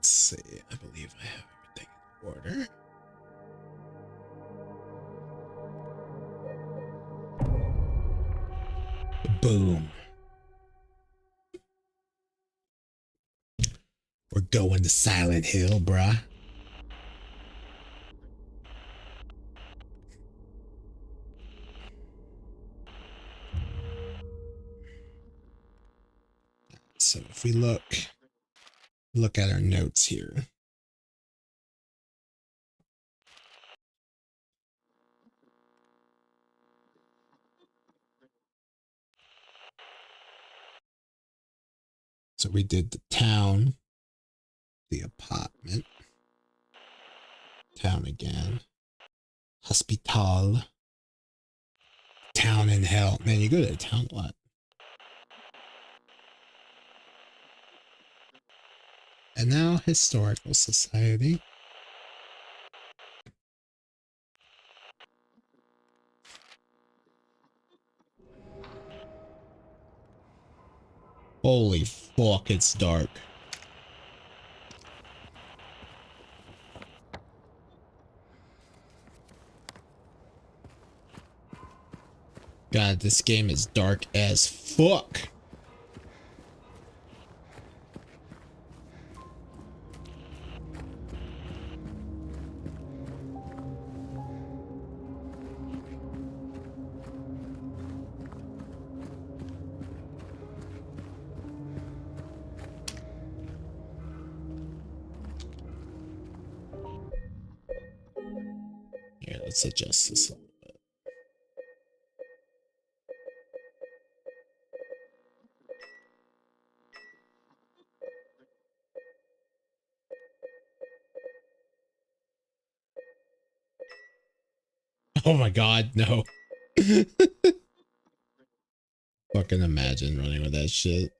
Let's see. I believe I have everything in order. Boom. We're going to Silent Hill, bruh. So if we look at our notes here. So we did the town, the apartment, town again, hospital, town in hell. Man, you go to the town a lot. And now historical society. Holy fuck, it's dark. God, this game is dark as fuck. Here, let's adjust this a little bit. Oh my god, no. Fucking imagine running with that shit.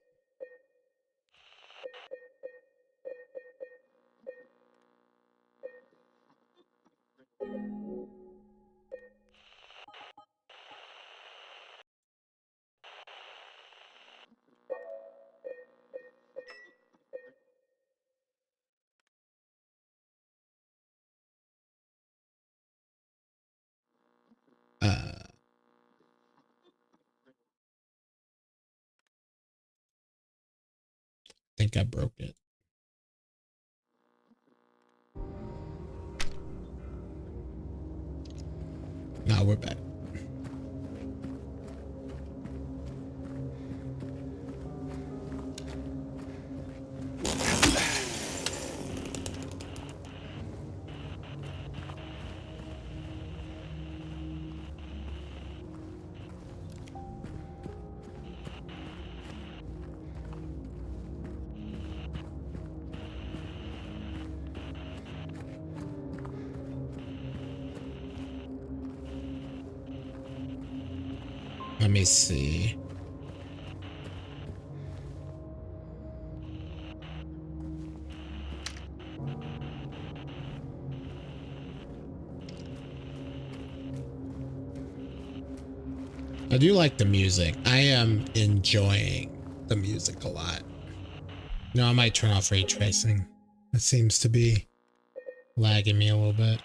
I think I broke it. Now we're back. Let me see. I do like the music. I am enjoying the music a lot. No, I might turn off ray tracing. That seems to be lagging me a little bit.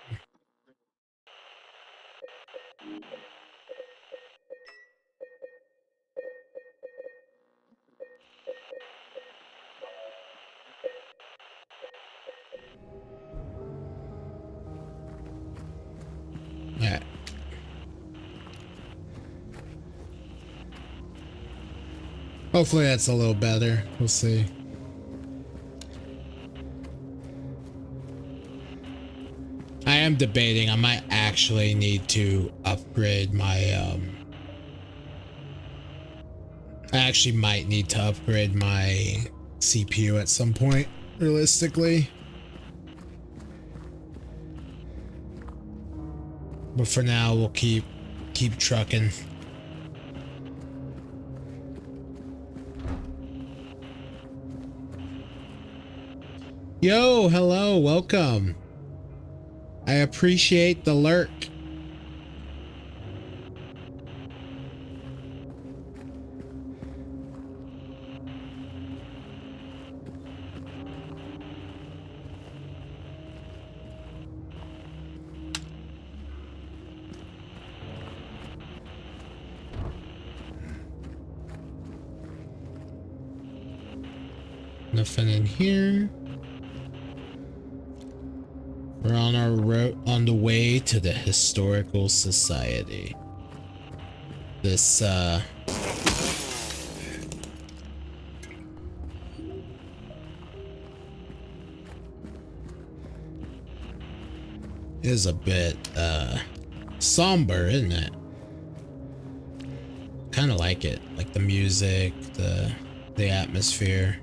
Yeah. Hopefully that's a little better. We'll see. I am debating. I might actually need to upgrade my I actually might need to upgrade my CPU at some point, realistically. But for now, we'll keep trucking. Yo, hello, welcome. I appreciate the lurk. Nothing in here. We're on our road, on the way to the Historical Society. This, is a bit, somber, isn't it? Kind of like it. Like the music, the atmosphere.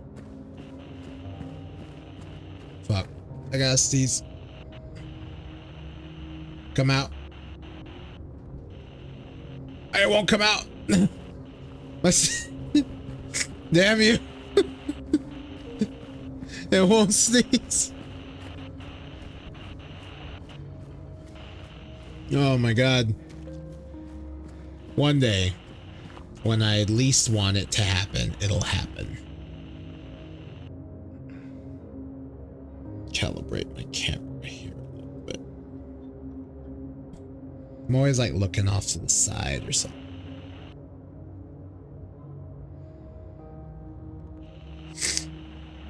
Fuck. I got these. Come out. I won't come out. Damn you. It won't sneeze. Oh my god. One day, when I least want it to happen, it'll happen. Calibrate my camera here a little bit. I'm always like looking off to the side or something.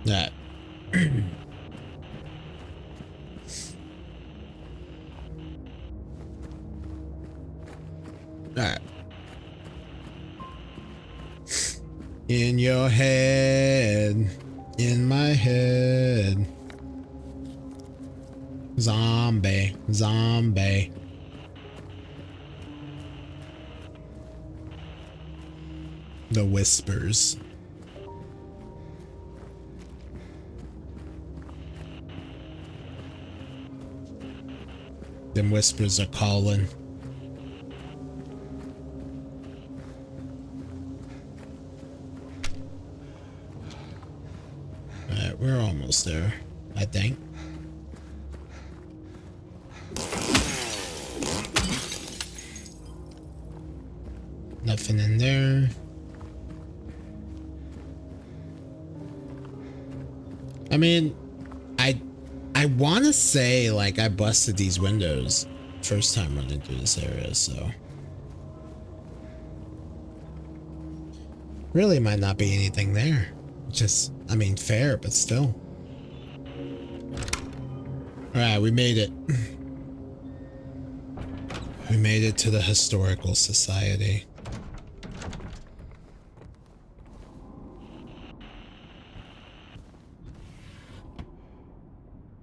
That. Alright. In your head, in my head. Zombie, zombie. The whispers. Them whispers are calling. Alright, we're almost there, I think. Nothing in there. I mean, I want to say like I busted these windows first time running through this area, so really might not be anything there. Just, I mean, fair, but still. All right, we made it. We made it to the Historical Society.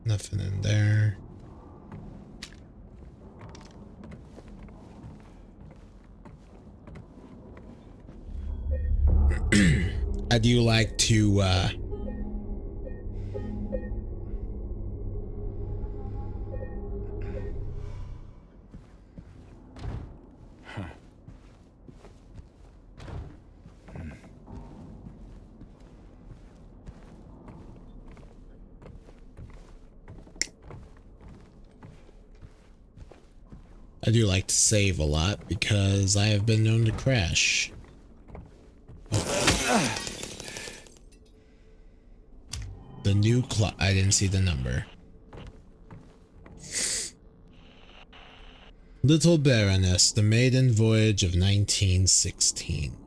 Nothing in there. I do like to I do like to save a lot because I have been known to crash. Oh. The new clock. I didn't see the number. Little Baroness, the maiden voyage of 1916.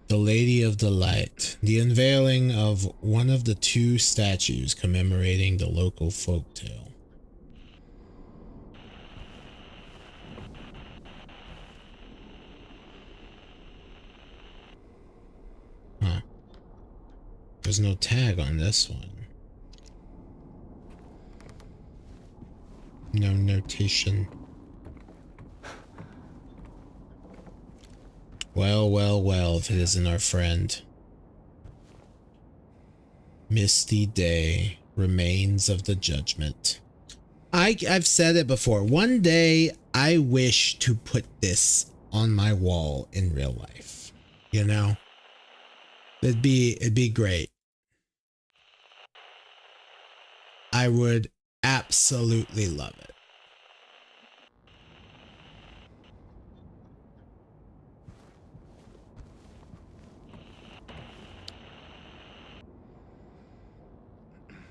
The Lady of the Light, the unveiling of one of the two statues commemorating the local folktale. Huh. There's no tag on this one. No notation. Well, well, well, if it isn't our friend. Misty Day, Remains of the Judgment. I've said it before. One day, I wish to put this on my wall in real life. You know? It'd be great. I would absolutely love it.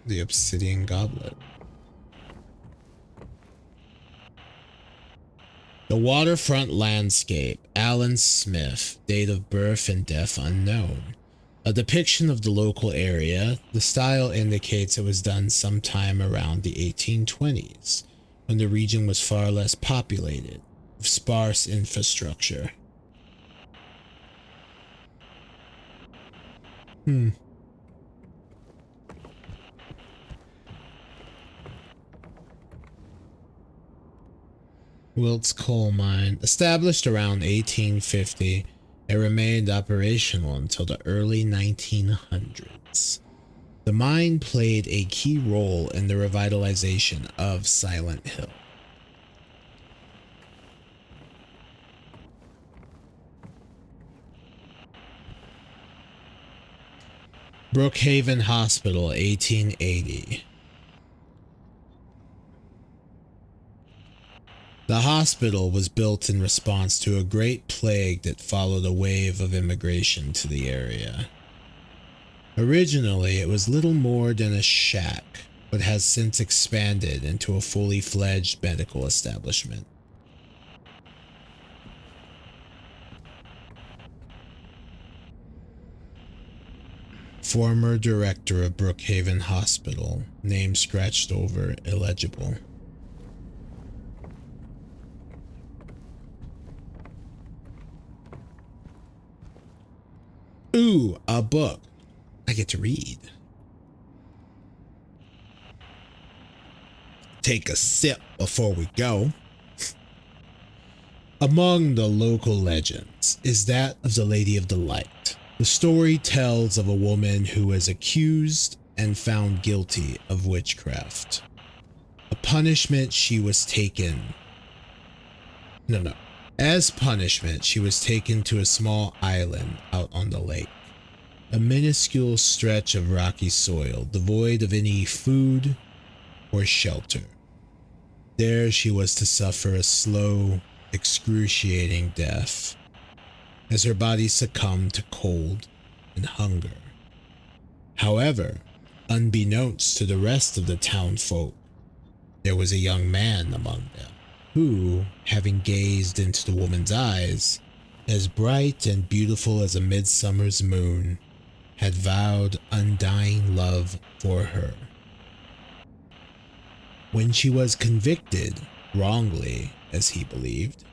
The obsidian goblet. The waterfront landscape, Alan Smith, date of birth and death unknown. A depiction of the local area, the style indicates it was done sometime around the 1820s, when the region was far less populated, with sparse infrastructure. Wilts Coal Mine, established around 1850, it remained operational until the early 1900s. The mine played a key role in the revitalization of Silent Hill. Brookhaven Hospital, 1880. The hospital was built in response to a great plague that followed a wave of immigration to the area. Originally, it was little more than a shack, but has since expanded into a fully fledged medical establishment. Former director of Brookhaven Hospital, name scratched over, illegible. Ooh, a book. I get to read. Take a sip before we go. Among the local legends is that of the Lady of the Light. The story tells of a woman who was accused and found guilty of witchcraft. As punishment, she was taken to a small island out on the lake. A minuscule stretch of rocky soil, devoid of any food or shelter. There she was to suffer a slow, excruciating death, as her body succumbed to cold and hunger. However, unbeknownst to the rest of the townfolk, there was a young man among them, who, having gazed into the woman's eyes, as bright and beautiful as a midsummer's moon, had vowed undying love for her. When she was convicted, wrongly, as he believed,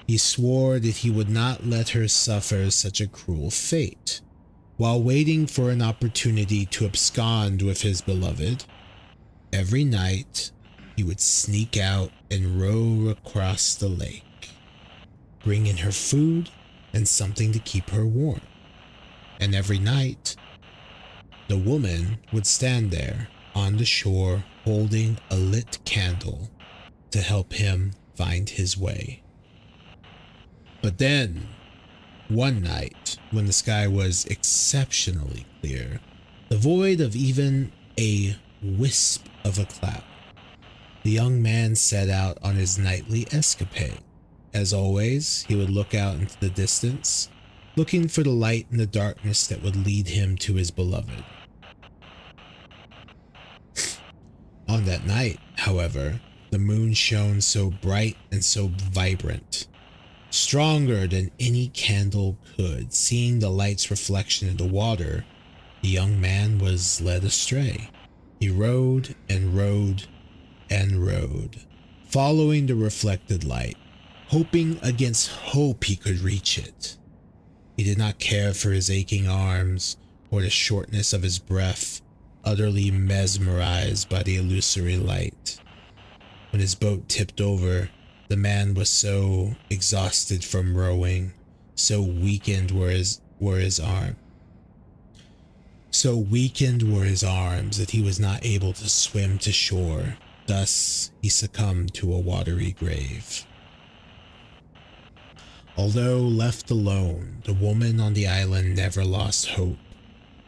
he swore that he would not let her suffer such a cruel fate. While waiting for an opportunity to abscond with his beloved, every night he would sneak out and row across the lake, bringing her food and something to keep her warm. And every night, the woman would stand there on the shore holding a lit candle to help him find his way. But then, one night, when the sky was exceptionally clear, devoid of even a wisp of a cloud, the young man set out on his nightly escapade. As always, he would look out into the distance, looking for the light in the darkness that would lead him to his beloved. On that night, however, the moon shone so bright and so vibrant, stronger than any candle could. Seeing the light's reflection in the water, the young man was led astray. He rowed and rowed and rowed, following the reflected light, hoping against hope he could reach it. He did not care for his aching arms or the shortness of his breath, utterly mesmerized by the illusory light. When his boat tipped over, the man was so exhausted from rowing, so weakened were his arms that he was not able to swim to shore. Thus, he succumbed to a watery grave. Although left alone, the woman on the island never lost hope.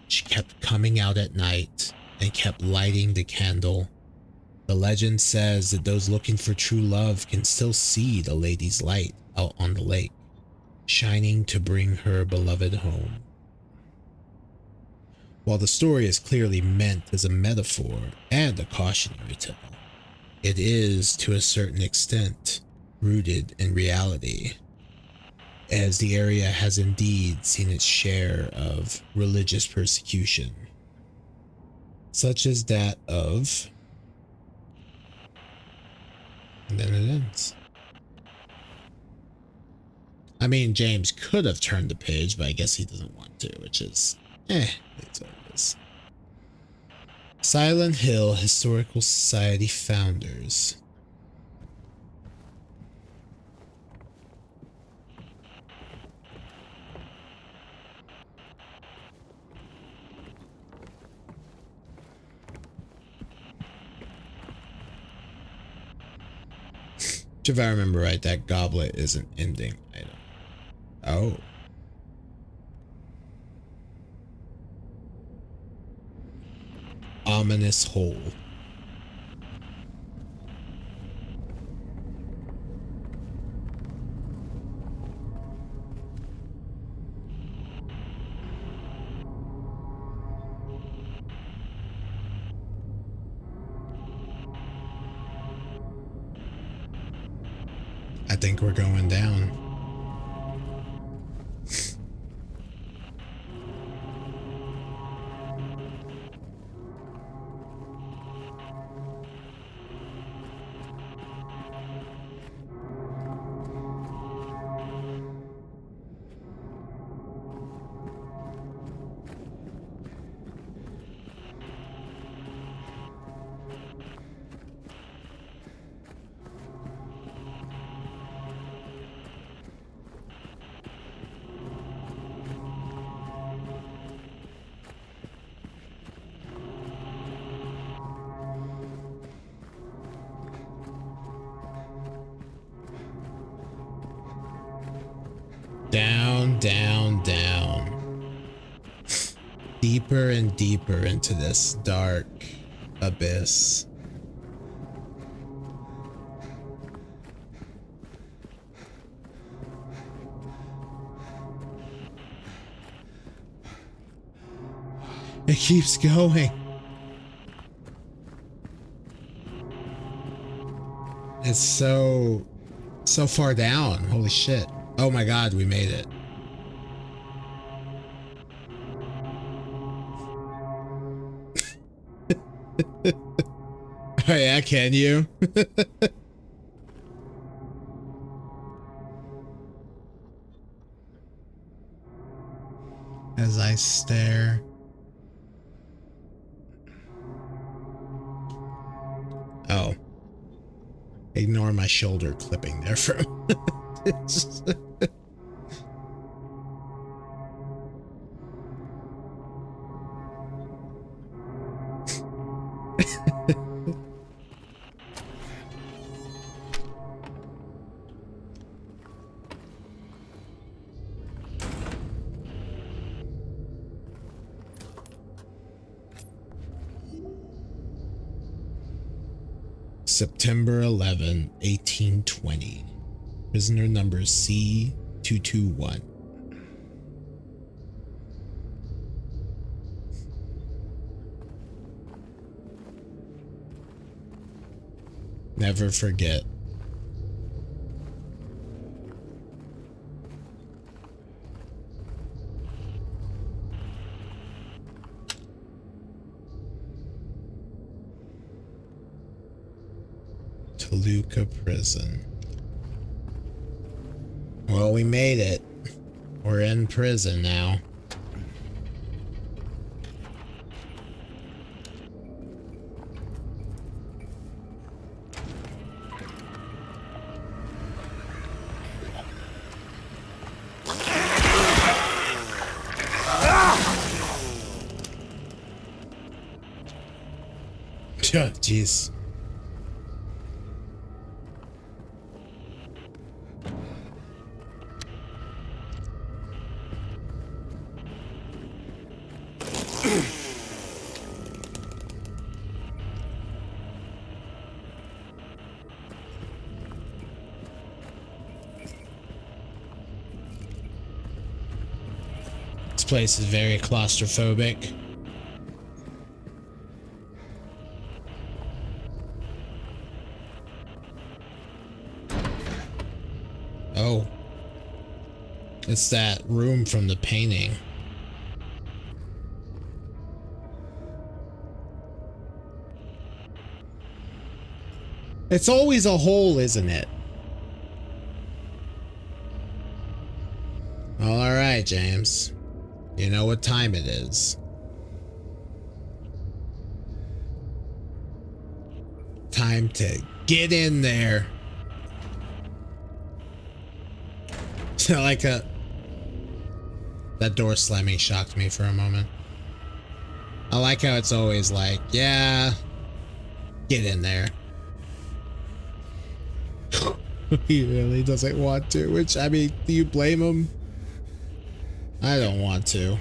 She kept coming out at night and kept lighting the candle. The legend says that those looking for true love can still see the lady's light out on the lake, shining to bring her beloved home. While the story is clearly meant as a metaphor and a cautionary tale, it is, to a certain extent, rooted in reality, as the area has indeed seen its share of religious persecution, such as that of... And then it ends. I mean, James could have turned the page, but I guess he doesn't want to, which is... it's what it is. Silent Hill Historical Society founders. If I remember right, that goblet is an ending item. Oh. Ominous hole. I think we're going down. Down, down, down. Deeper and deeper into this dark abyss. It keeps going. It's so far down. Holy shit. Oh my god, we made it. Oh yeah, can you? As I stare. Oh. Ignore my shoulder clipping there for a minute. September 11, 1820. Prisoner number C221. Never forget. Toluca Prison. Well, we made it. We're in prison now. Jeez. This place is very claustrophobic. Oh. It's that room from the painting. It's always a hole, isn't it? All right, James. You know what time it is. Time to get in there. Like that door slamming shocked me for a moment. I like how it's always like, yeah, get in there. He really doesn't want to, which, I mean, do you blame him? I don't want to.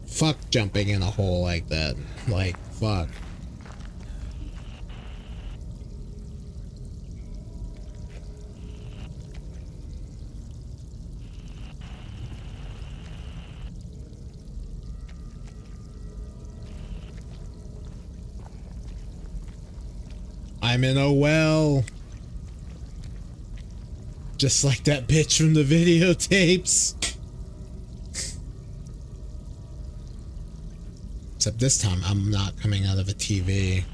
Fuck jumping in a hole like that. Like, fuck. I'm in a well. Just like that bitch from the videotapes. Except this time, I'm not coming out of a TV.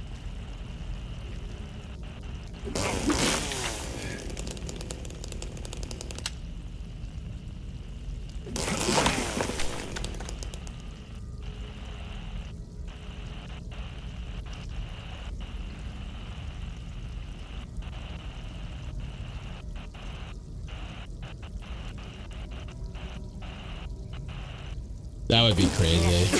That would be crazy.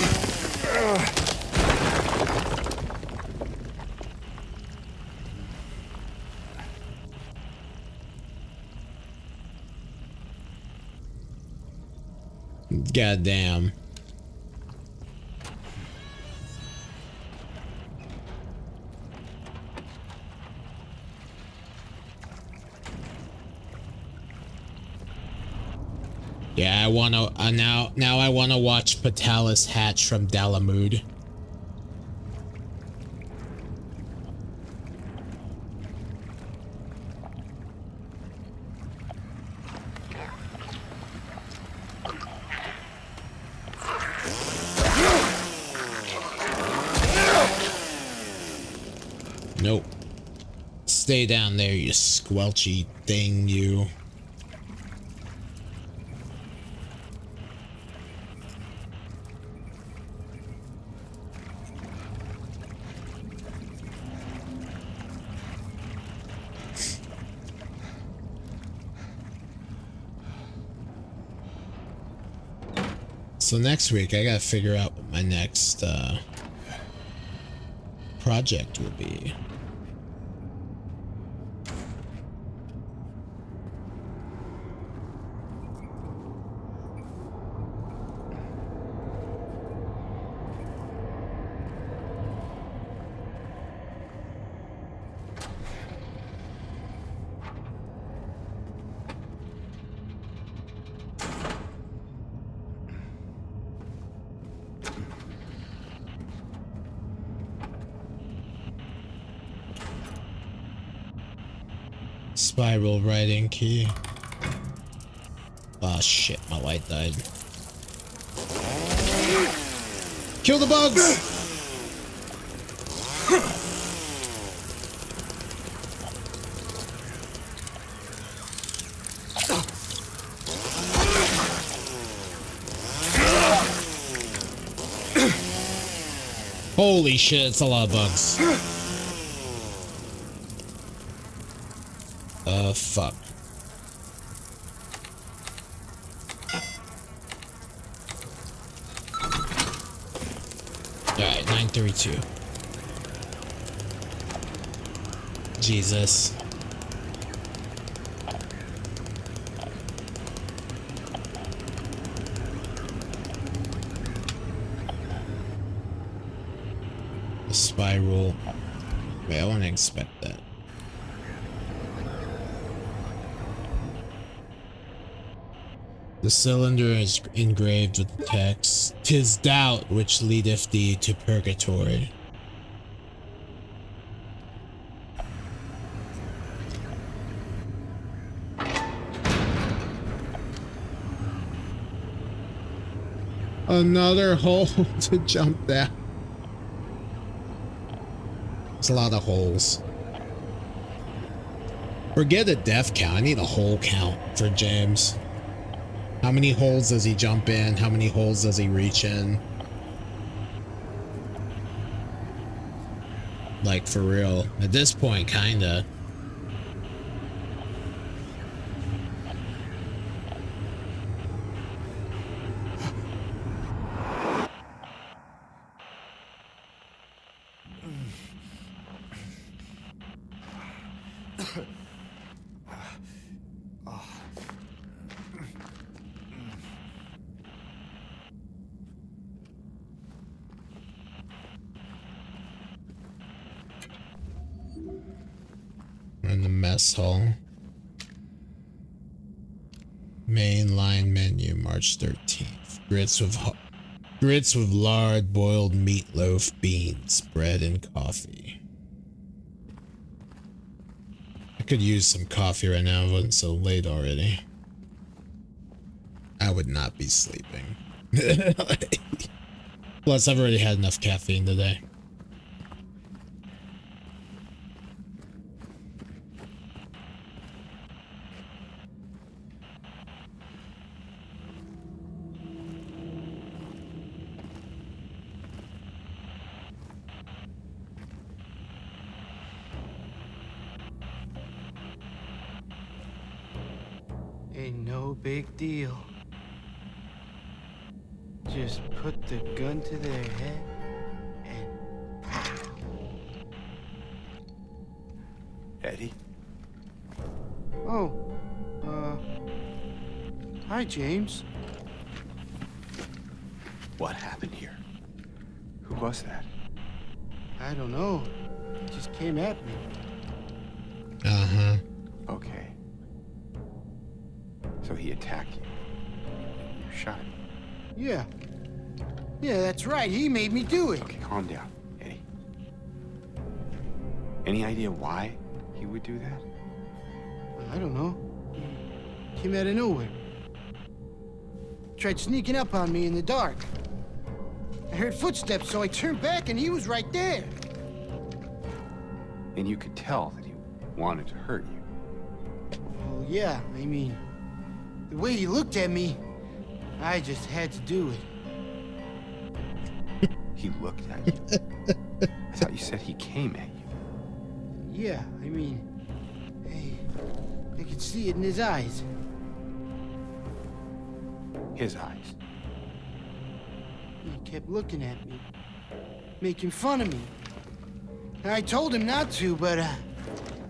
Goddamn. Yeah, I wanna now I wanna watch Patalis hatch from Dalamud. Nope. Stay down there, you squelchy thing, you. So next week, I gotta figure out what my next project will be. Spiral writing key. Oh shit, my light died. Kill the bugs! Holy shit, it's a lot of bugs. Fuck. Alright, 932. Jesus. The spiral. Wait, I wouldn't expect that. The cylinder is engraved with the text, "'Tis doubt which leadeth thee to purgatory." Another hole to jump down. There's a lot of holes. Forget a death count. I need a hole count for James. How many holes does he jump in? How many holes does he reach in? Like, for real. At this point, kinda. In the mess hall. Main line menu, March 13th. Grits with lard, boiled meatloaf, beans, bread, and coffee. I could use some coffee right now. It wasn't so late already. I would not be sleeping. Plus, I've already had enough caffeine today. Ain't no big deal. Just put the gun to their head and pow. Eddie? Oh, hi, James. What happened here? Who was that? I don't know. It just came at me. Uh-huh. Okay. So he attacked you. You shot him. Yeah. Yeah, that's right. He made me do it. Okay, calm down, Eddie. Any idea why he would do that? I don't know. He came out of nowhere. Tried sneaking up on me in the dark. I heard footsteps, so I turned back and he was right there. And you could tell that he wanted to hurt you. Well, yeah, I mean, the way he looked at me, I just had to do it. He looked at you? I thought you said he came at you. Yeah, I mean, hey, I could see it in his eyes. His eyes. He kept looking at me, making fun of me. And I told him not to, but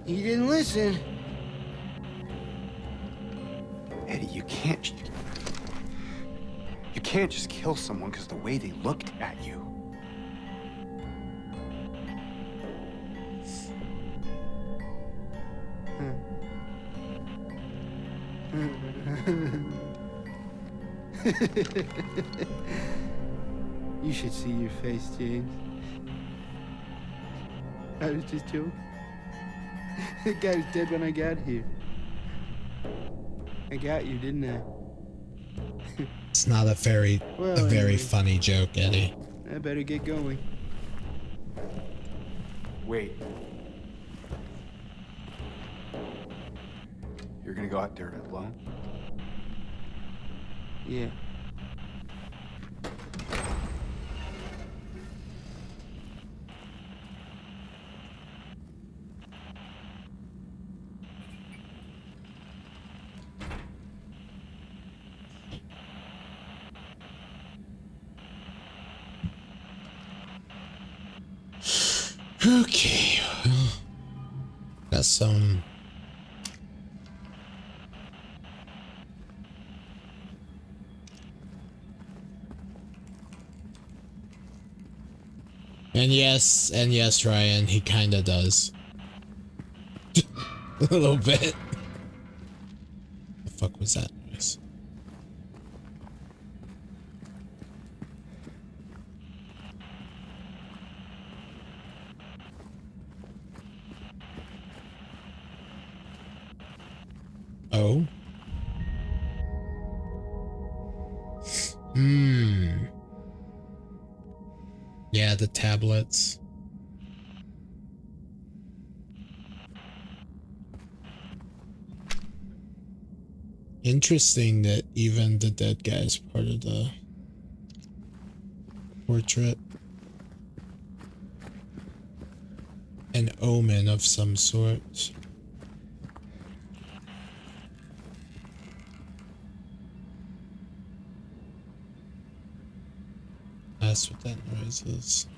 he didn't listen. Eddie, you can't just kill someone because the way they looked at you. You should see your face, James. I was just joking. The guy was dead when I got here. I got you, didn't I? It's not a very Anyway. funny joke, Eddie. I better get going. Wait. You're gonna go out there alone? Yeah. Okay. Well, got some. And yes, Ryan, he kinda does. A little bit. The fuck was that noise? Oh. Yeah, the tablets. Interesting that even the dead guy is part of the portrait. An omen of some sort. That's what that noise is.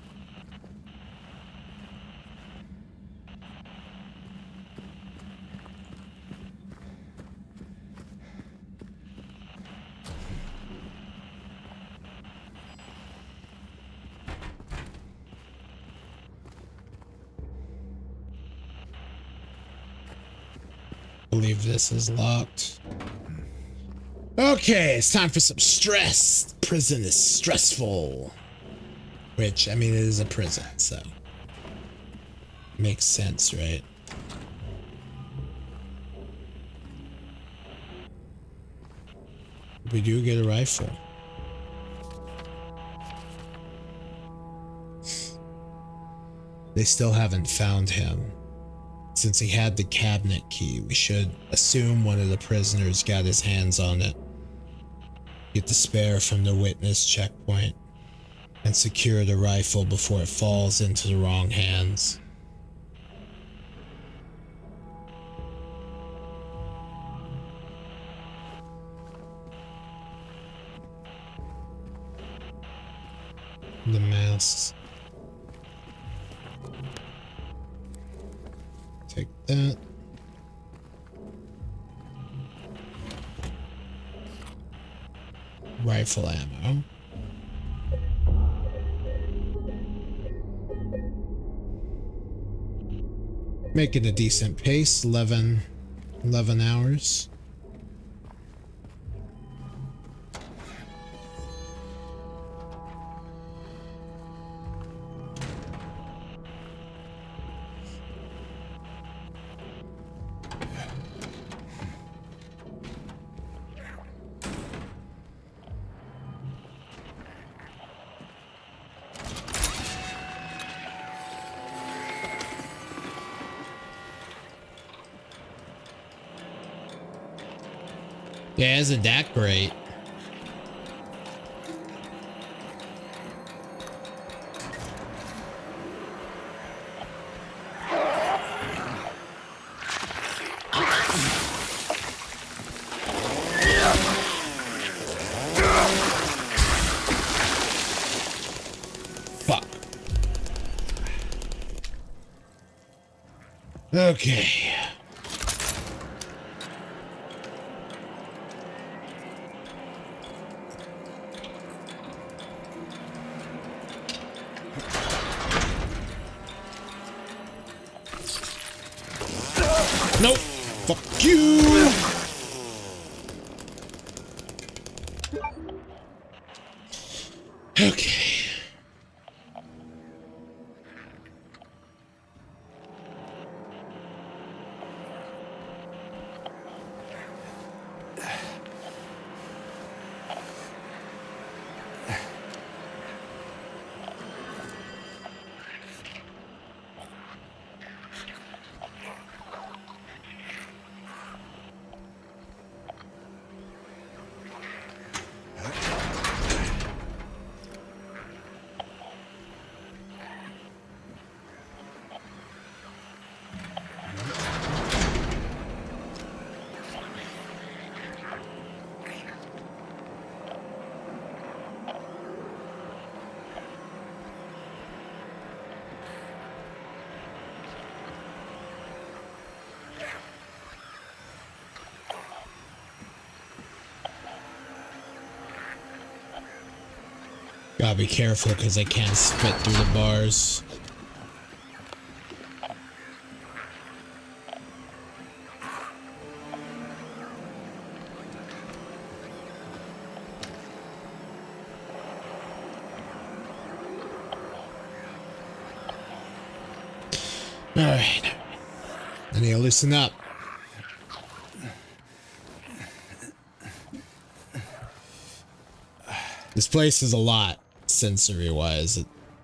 I believe this is locked. Okay, it's time for some stress. Prison is stressful. Which, I mean, it is a prison, so. Makes sense, right? We do get a rifle. They still haven't found him. Since he had the cabinet key, we should assume one of the prisoners got his hands on it. Get the spare from the witness checkpoint and secure the rifle before it falls into the wrong hands. The masks. Take that. Rifle ammo. Making a decent pace, 11 hours. Yeah, isn't that great? Fuck. Okay. Nope. Fuck you. Okay. Gotta be careful because I can't spit through the bars. Alright. I need to loosen up. This place is a lot sensory wise.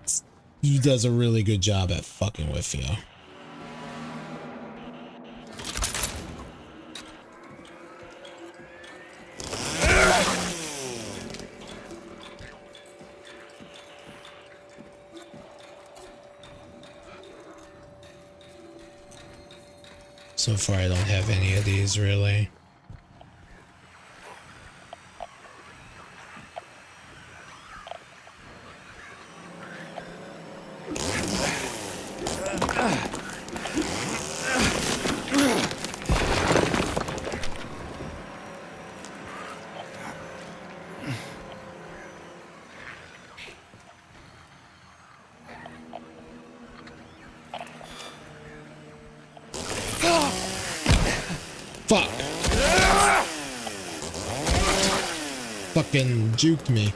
It's He does a really good job at fucking with you. So far, I don't have any of these really. Fuck! Fucking juked me.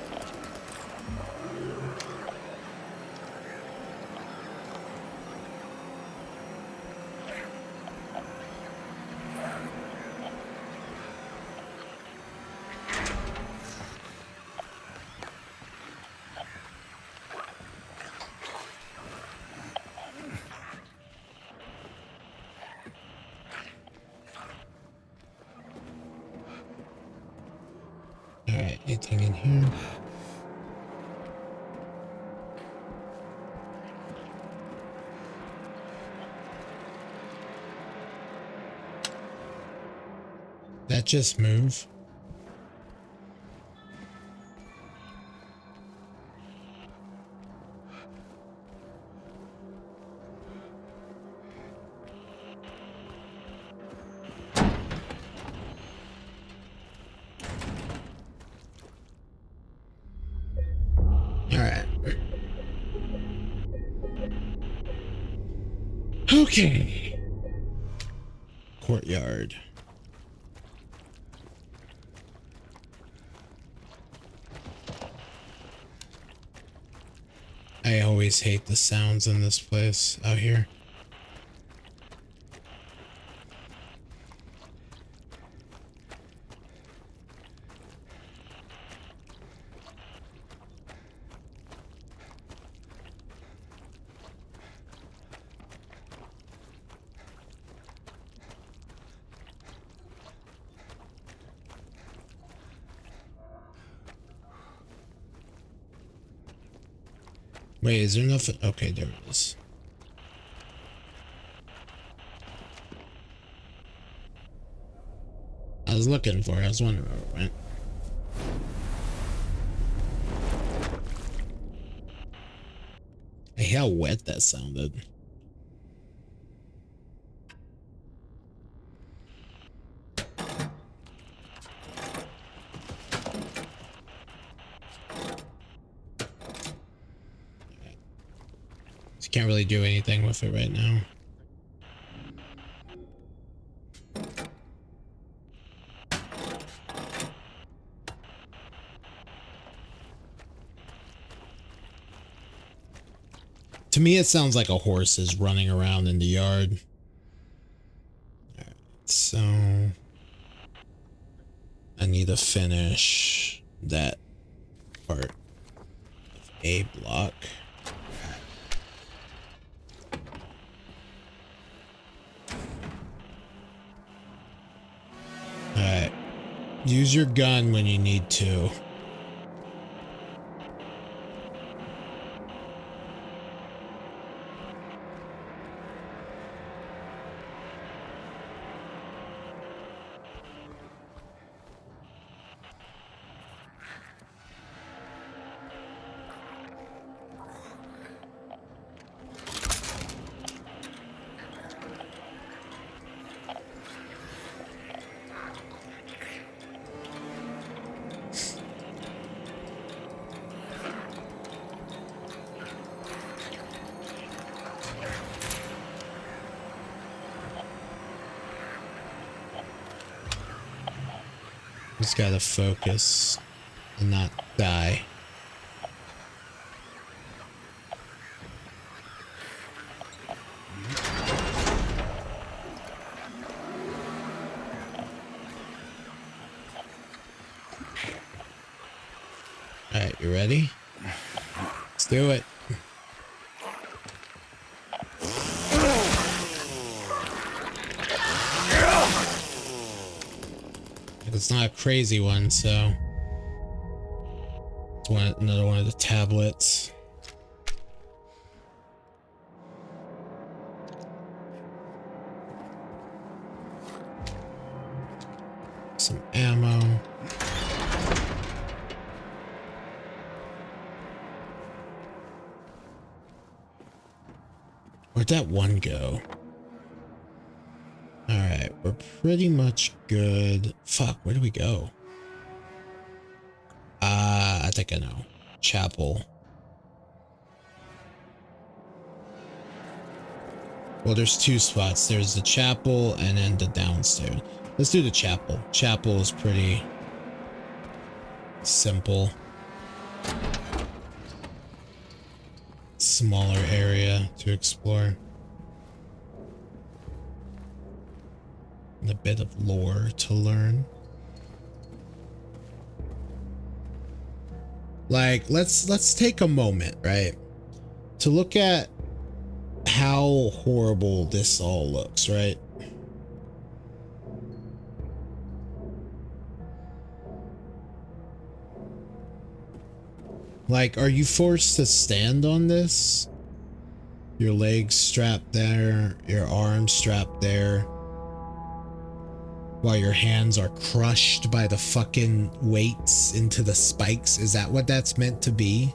Alright, anything in here? That just move? Okay. Courtyard. I always hate the sounds in this place out here. Wait, is there nothing? Okay, there it is. I was looking for it. I was wondering where it went. Hey, how wet that sounded. Can't really do anything with it right now. To me, it sounds like a horse is running around in the yard. Alright, so I need to finish that part of A block. Alright. Use your gun when you need to. Just gotta focus and not die. Alright, you ready? Let's do it. It's not a crazy one, so it's another one of the tablets. Some ammo. Where'd that one go? Alright, we're pretty much good. Fuck, where do we go? I think I know. Chapel. Well, there's two spots. There's the chapel and then the downstairs. Let's do the chapel. Chapel is pretty simple. Smaller area to explore. And a bit of lore to learn. Like, let's take a moment, right? To look at how horrible this all looks, right? Like, are you forced to stand on this? Your legs strapped there, your arms strapped there, while your hands are crushed by the fucking weights into the spikes? Is that what that's meant to be?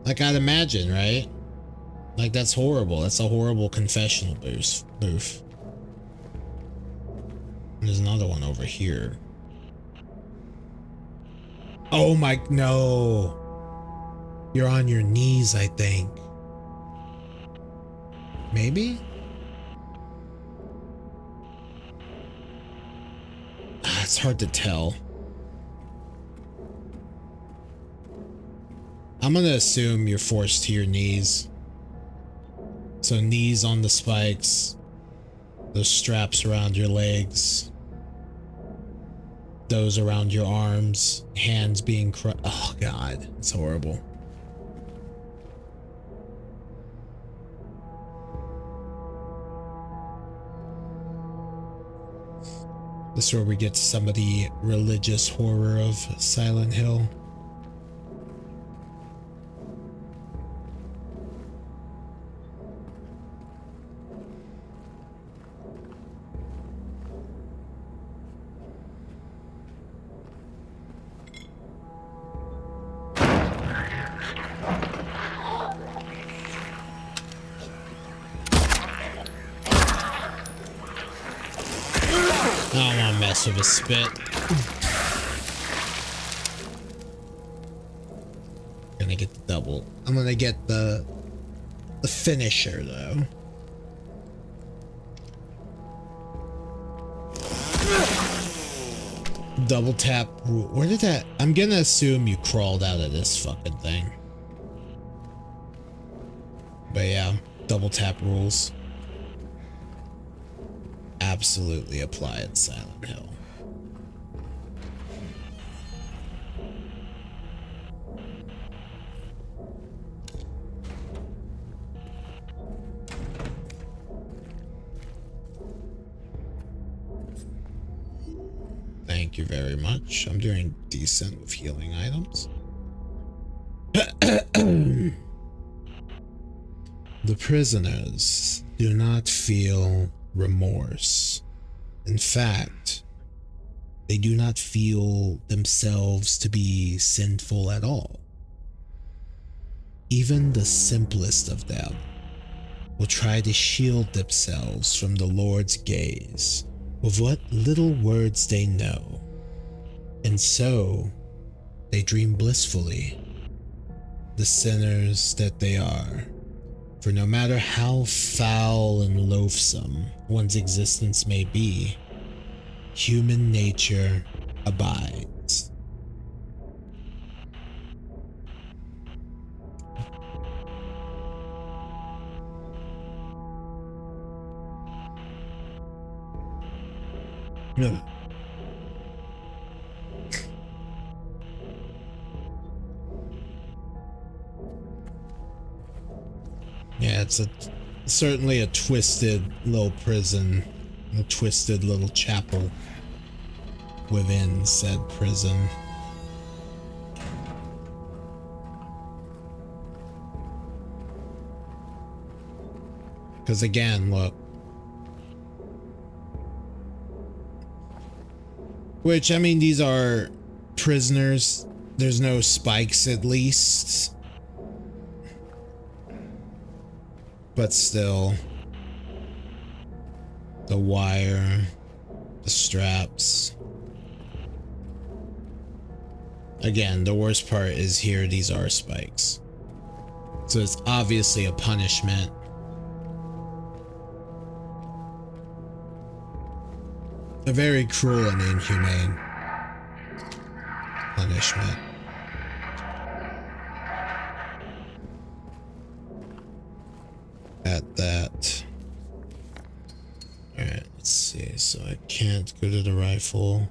Like, I'd imagine, right? Like, that's horrible. That's a horrible confessional booth. There's another one over here. Oh my, no. You're on your knees, I think. Maybe? It's hard to tell. I'm gonna assume you're forced to your knees. So knees on the spikes, those straps around your legs, those around your arms, hands being oh god, it's horrible. This is where we get some of the religious horror of Silent Hill. I don't want to mess with his spit. Gonna get the double. I'm gonna get the finisher though. Double tap. Where did that? I'm gonna assume you crawled out of this fucking thing. But yeah, double tap rules. Absolutely apply in Silent Hill. Thank you very much. I'm doing decent with healing items. The prisoners do not feel remorse. In fact, they do not feel themselves to be sinful at all. Even the simplest of them will try to shield themselves from the Lord's gaze with what little words they know, and so they dream blissfully, the sinners that they are. For no matter how foul and loathsome one's existence may be, human nature abides. No. Yeah, it's certainly a twisted little prison A twisted little chapel within said prison. Because again, look. Which, I mean, these are prisoners. There's no spikes at least. But still. The wire. The straps. Again, the worst part is here, these are spikes. So it's obviously a punishment. A very cruel and inhumane punishment. At that. Alright, let's see. So I can't go to the rifle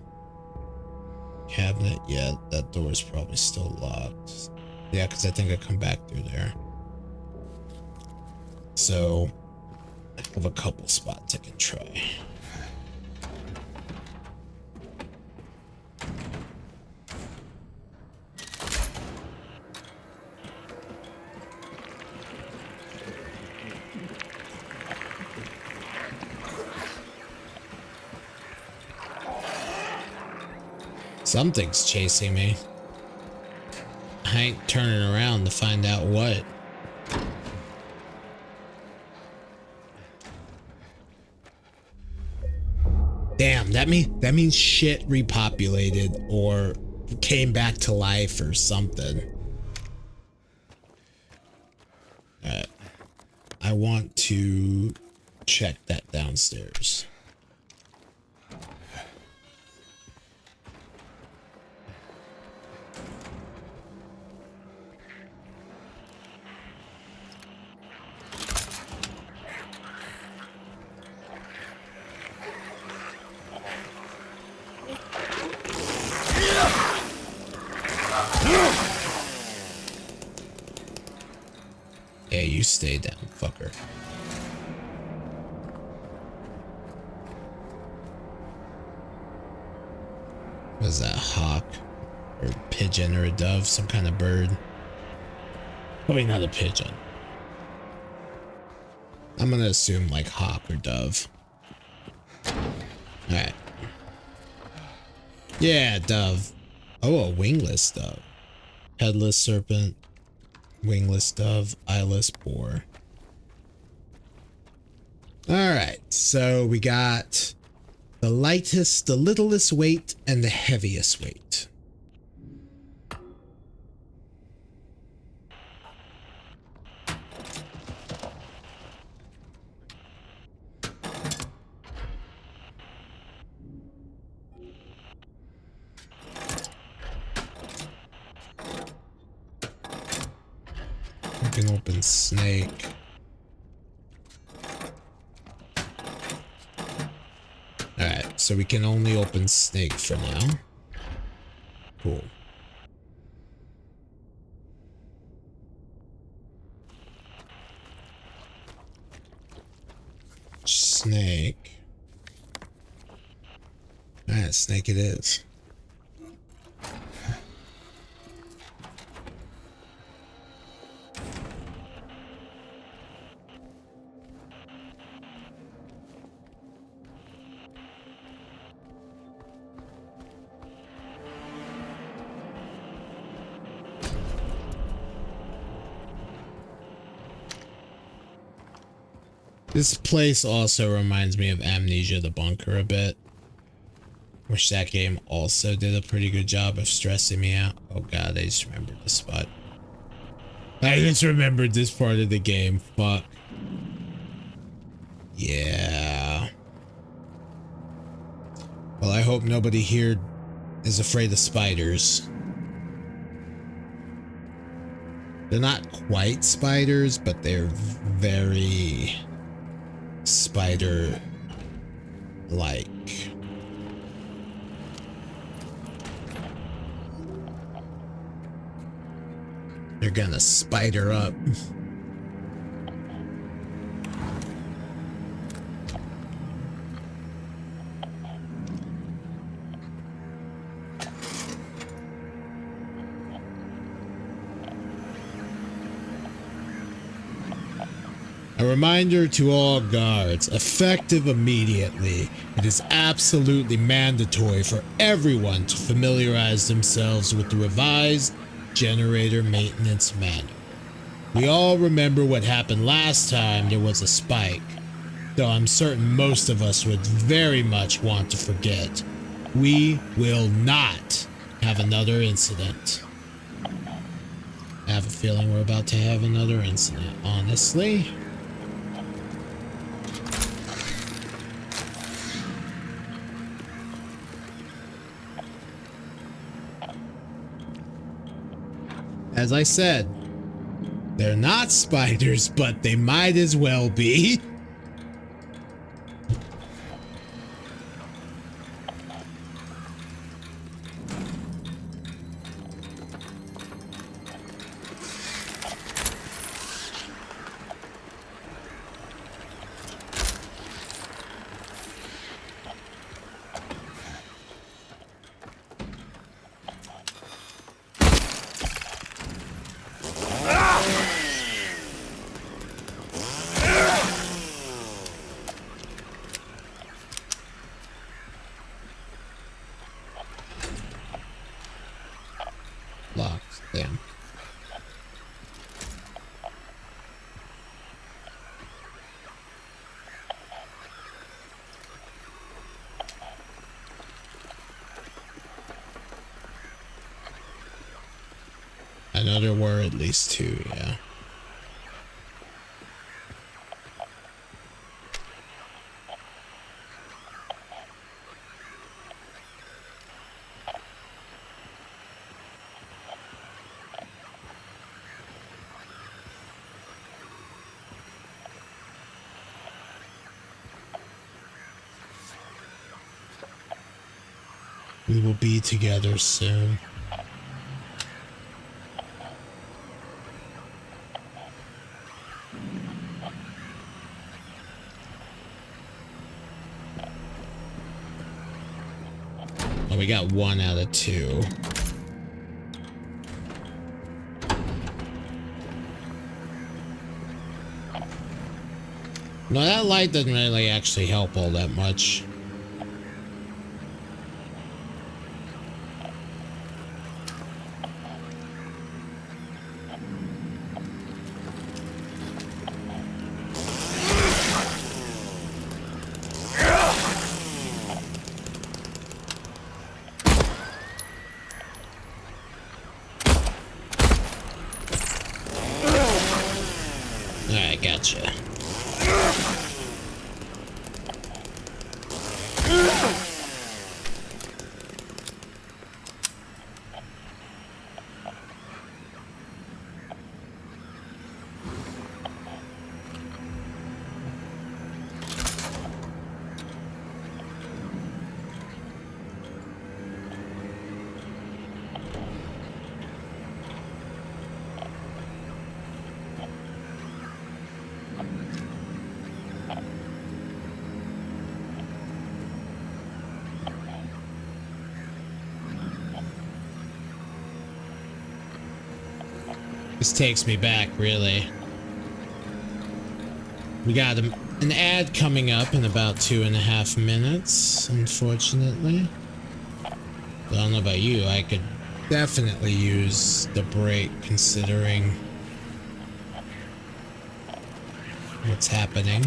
cabinet yet. That door is probably still locked. Yeah, because I think I come back through there. So I have a couple spots I can try. Something's chasing me. I ain't turning around to find out what. Damn, that means shit repopulated or came back to life or something. Alright. I want to check that downstairs. Yeah, you stay down, fucker. Was that a hawk? Or a pigeon or a dove? Some kind of bird? Probably not a pigeon. I'm gonna assume like hawk or dove. Alright. Yeah, dove. Oh, a wingless dove. Headless serpent. Wingless dove, eyeless boar. Alright, so we got the lightest, the littlest weight, and the heaviest weight. We can open snake. Alright, so we can only open snake for now. Cool. Snake. Alright, snake it is. This place also reminds me of Amnesia the Bunker a bit. Which that game also did a pretty good job of stressing me out. Oh god, I just remembered this spot. I just remembered this part of the game. Fuck. Yeah. Well, I hope nobody here is afraid of spiders. They're not quite spiders, but they're very spider-like. They're gonna spider up. A reminder to all guards, effective immediately. It is absolutely mandatory for everyone to familiarize themselves with the revised generator maintenance manual. We all remember what happened last time there was a spike, though I'm certain most of us would very much want to forget. We will not have another incident. I have a feeling we're about to have another incident, honestly. As I said, they're not spiders, but they might as well be. Locks, damn. I know there were at least two, yeah. We will be together soon. Oh, we got 1 out of 2. No, that light doesn't really actually help all that much. Alright, gotcha. This takes me back, really. We got an ad coming up in about 2.5 minutes, unfortunately. I don't know about you, I could definitely use the break considering what's happening.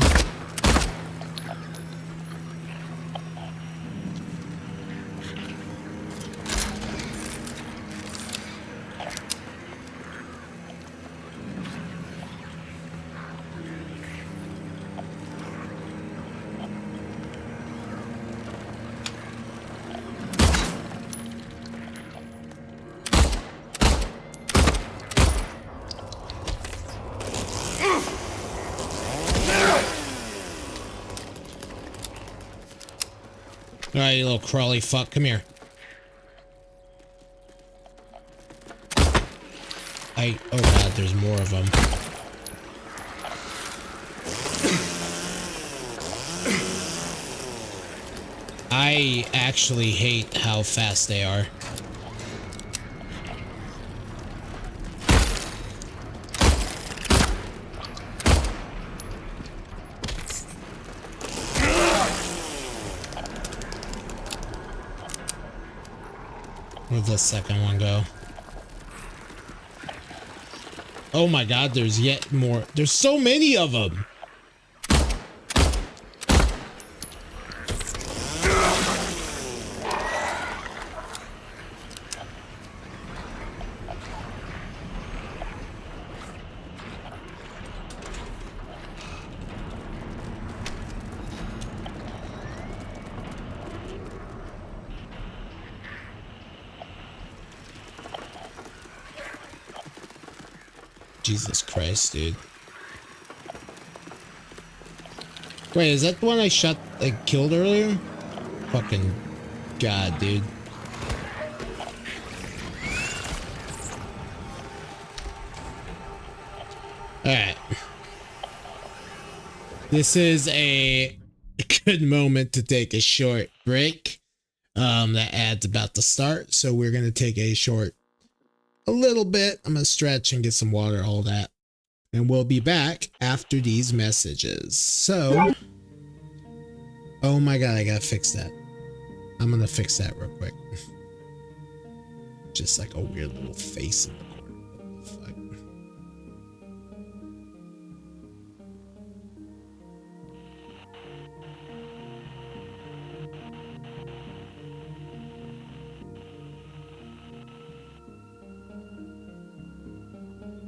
Alright, you little crawly fuck, come here. Oh god, there's more of them. I actually hate how fast they are. Where'd the second one go? Oh my god, there's yet more. There's so many of them. Jesus Christ, dude. Wait, is that the one I shot, like, killed earlier? Fucking god, dude. Alright. This is a good moment to take a short break. That ad's about to start, so we're gonna take a little bit. I'm gonna stretch and get some water, all that. And we'll be back after these messages. So, oh my god, I gotta fix that. I'm gonna fix that real quick. Just like a weird little face in the corner. What the fuck?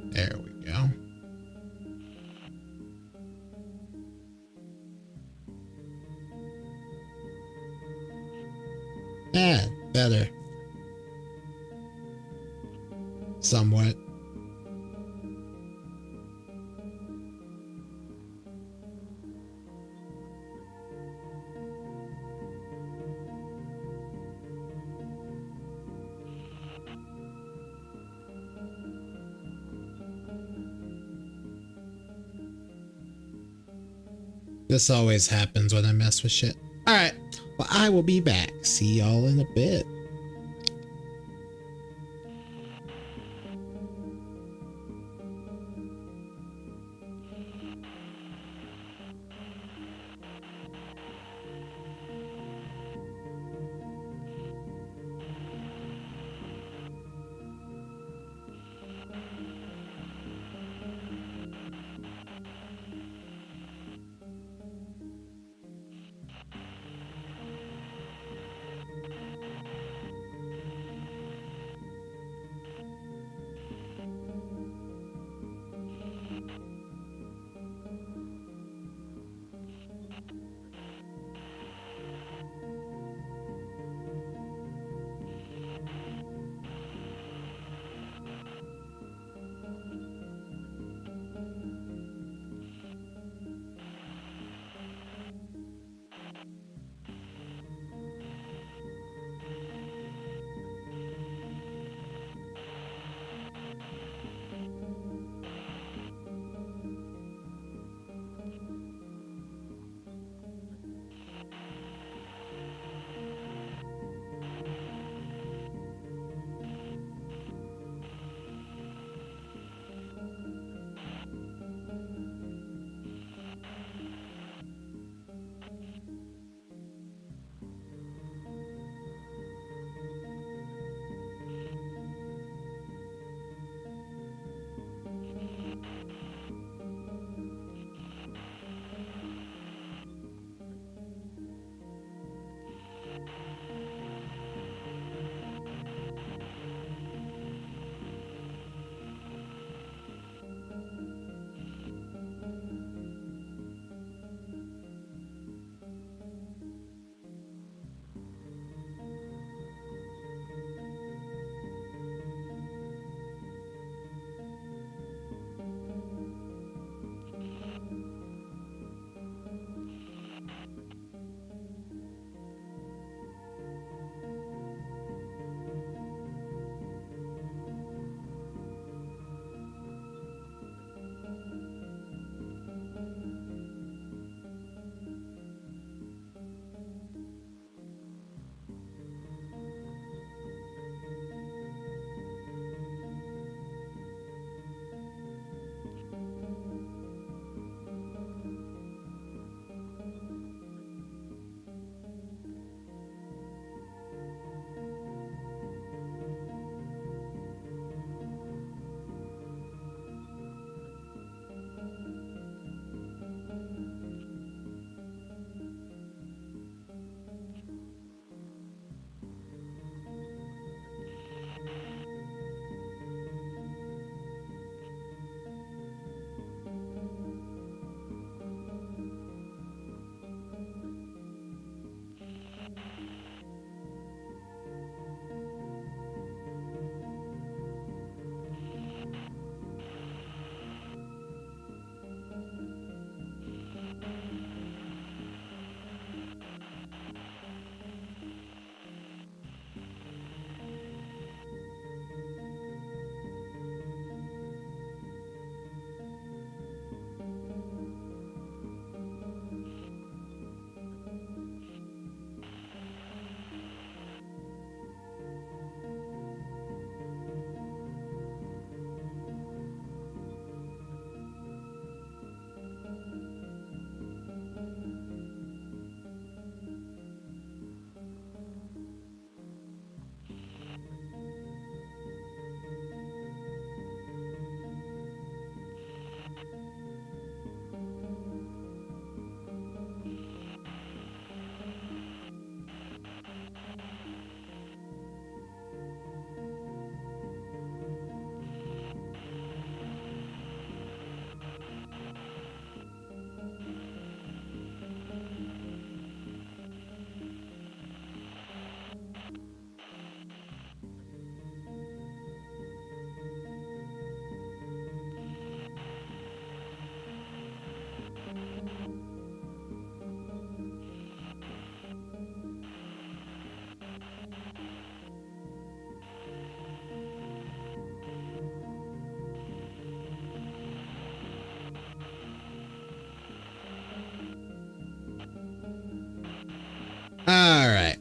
There we go. Ah, better. Somewhat. This always happens when I mess with shit. Alright, well, I will be back. See y'all in a bit.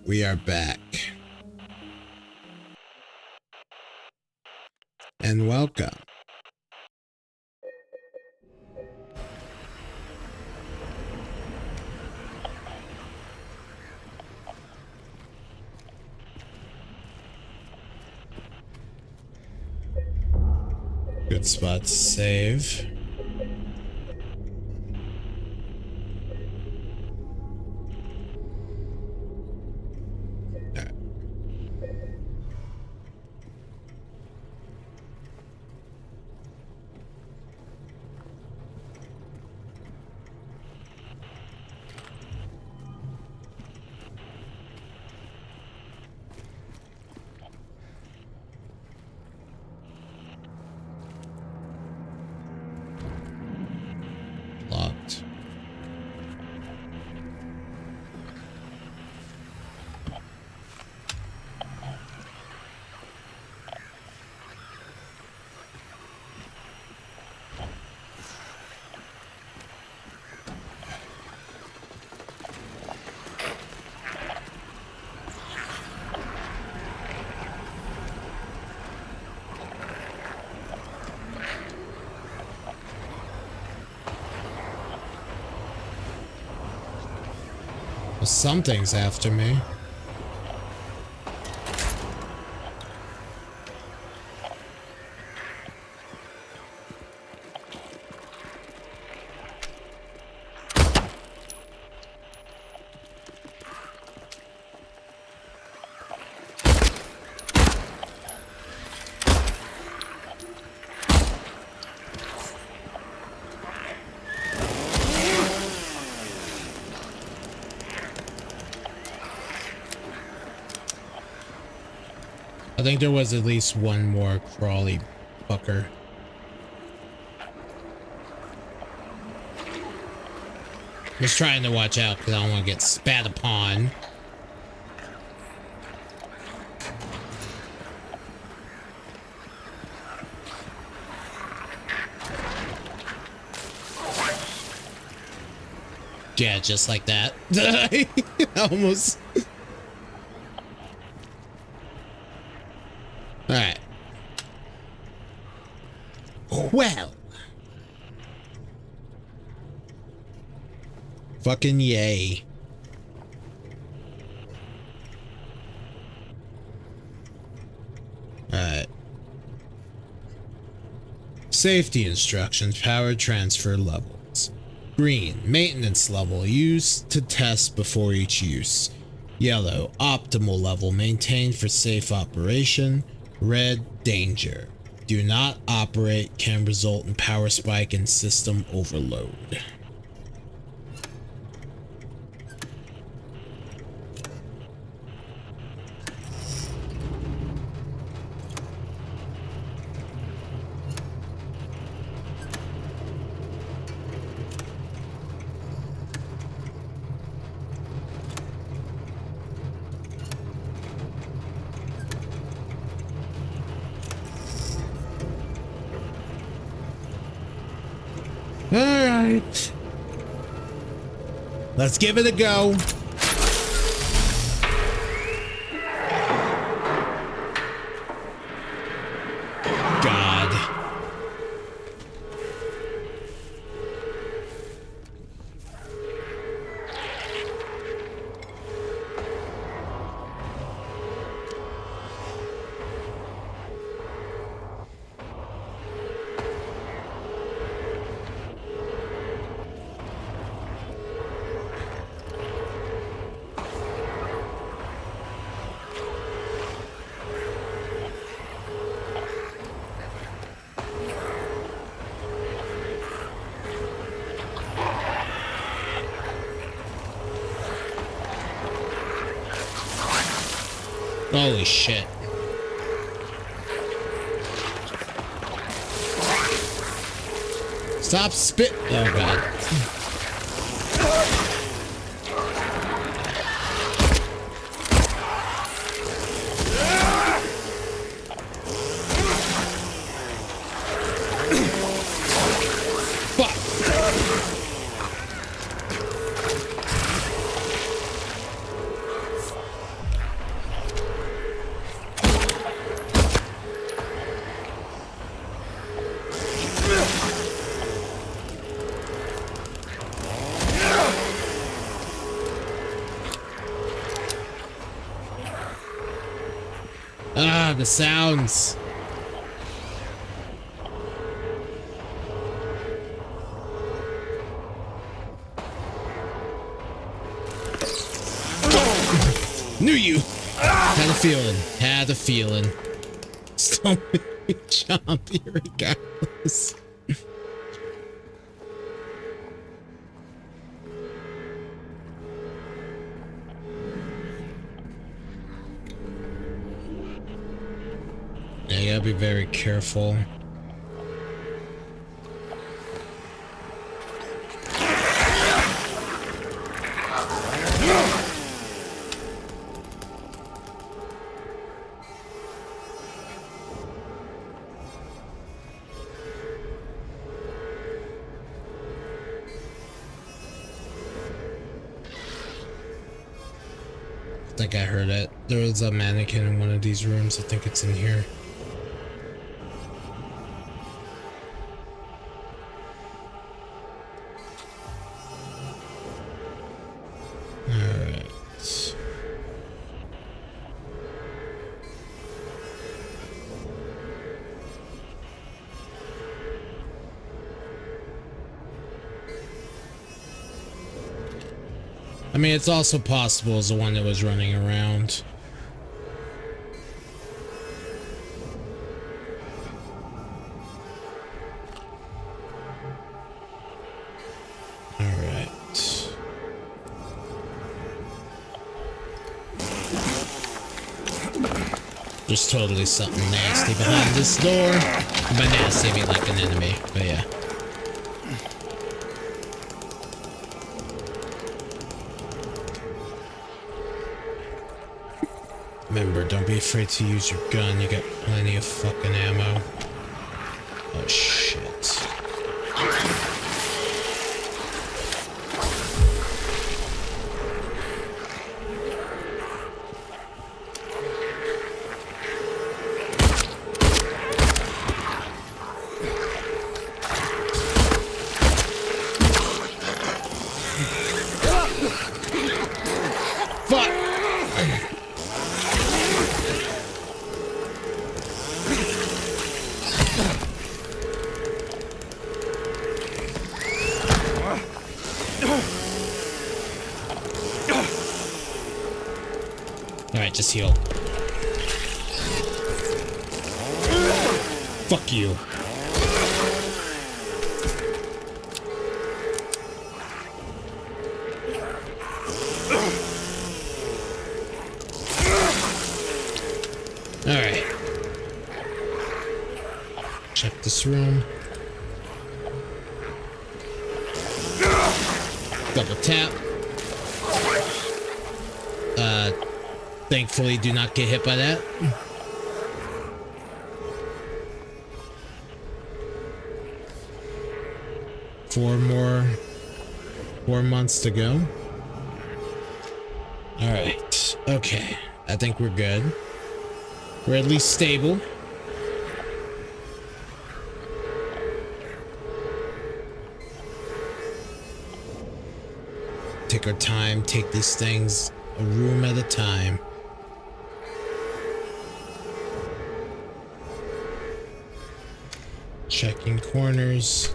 We are back. And welcome. Good spot to save. Locked. Well, something's after me. I think there was at least one more crawly fucker. Just trying to watch out because I don't want to get spat upon. Yeah, just like that. Almost. Alright. Well. Fucking yay. Alright. Safety instructions, power transfer levels. Green, maintenance level, used to test before each use. Yellow, optimal level, maintained for safe operation. Red, danger. Do not operate, can result in power spike and system overload. Alright. Let's give it a go. God. Holy shit. Stop spit. Oh god. Ah, the sounds. Knew you. Had a feeling. Had a feeling. Still make me jump regardless. Yeah, you gotta be very careful. I think I heard it. There was a mannequin in one of these rooms. I think it's in here. Alright. I mean, it's also possible as the one that was running around. All right. There's totally something nasty behind this door. By nasty, I mean like an enemy, but yeah. Remember, don't be afraid to use your gun. You got plenty of fucking ammo. Oh, shit. Fuck! Alright, just heal. Fuck you. Alright. Check this room. Double tap. Thankfully, do not get hit by that. Four months to go. All right. Okay. I think we're good. We're at least stable. Take our time. Take these things a room at a time. Checking corners,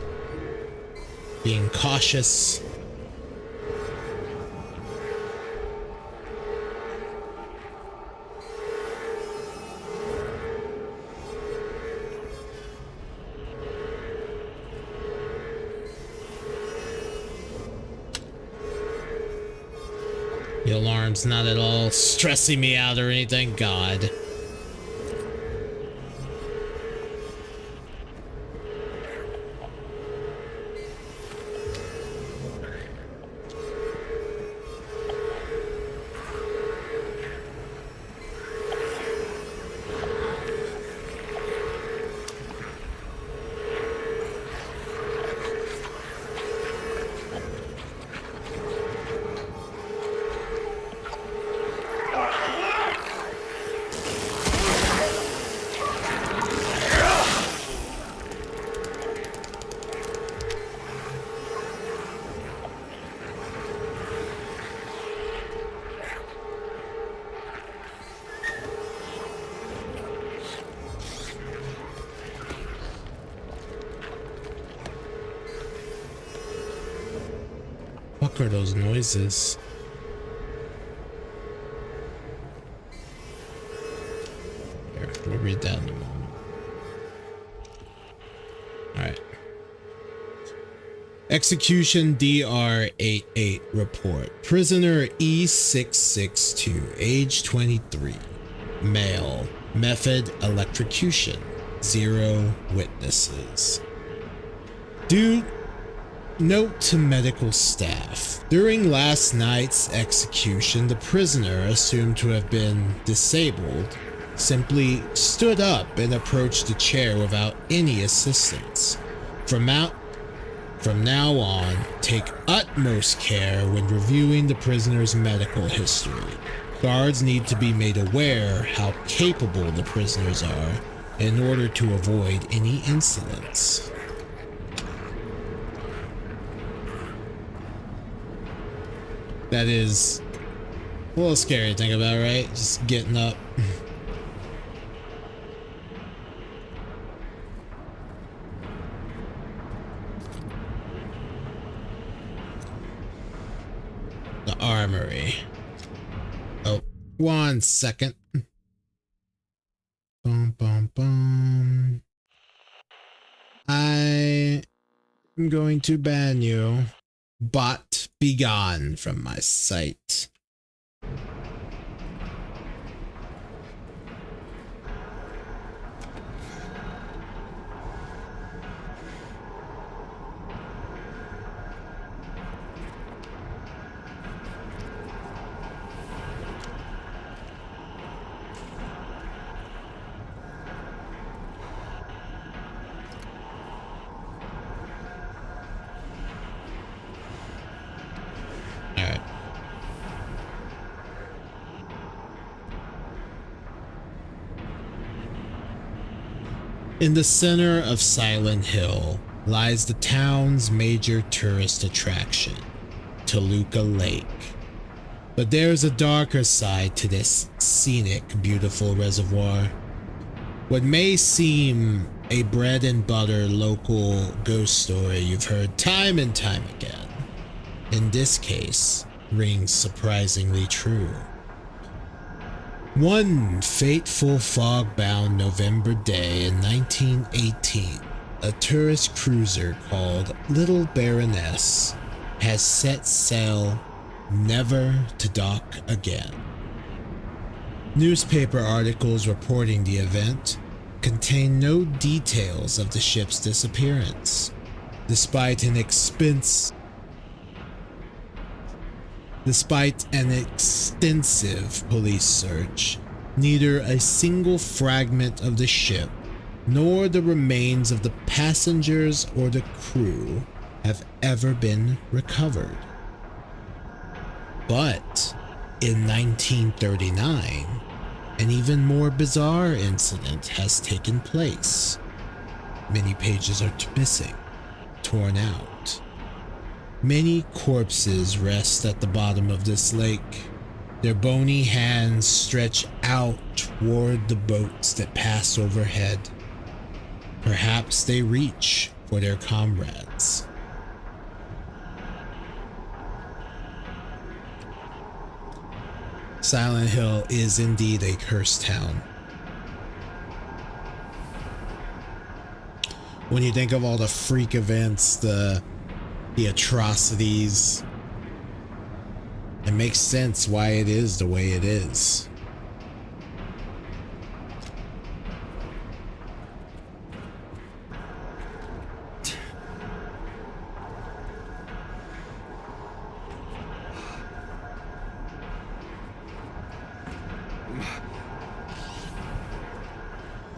being cautious. The alarm's not at all stressing me out or anything. God. fuck are those noises? Here, let me read that in a moment. Alright. Execution DR88 report. Prisoner E662, age 23. Male. Method electrocution. 0 witnesses. Note to medical staff. During last night's execution, the prisoner, assumed to have been disabled, simply stood up and approached the chair without any assistance. From now on, take utmost care when reviewing the prisoner's medical history. Guards need to be made aware how capable the prisoners are in order to avoid any incidents. That is a little scary to think about, right? Just getting up. The armory. Oh, 1 second. Bum, bum, bum. I am going to ban you. Bot, be gone from my sight. In the center of Silent Hill lies the town's major tourist attraction, Toluca Lake. But there's a darker side to this scenic, beautiful reservoir. What may seem a bread and butter local ghost story you've heard time and time again, in this case, rings surprisingly true. One fateful fog-bound November day in 1918, a tourist cruiser called Little Baroness has set sail, never to dock again. Newspaper articles reporting the event contain no details of the ship's disappearance, despite an extensive police search. Neither a single fragment of the ship nor the remains of the passengers or the crew have ever been recovered. But in 1939, an even more bizarre incident has taken place. Many pages are missing, torn out. Many corpses rest at the bottom of this lake, their bony hands stretched out toward the boats that pass overhead. Perhaps they reach for their comrades. Silent Hill is indeed a cursed town. When you think of all the freak events, the atrocities, it makes sense why it is the way it is.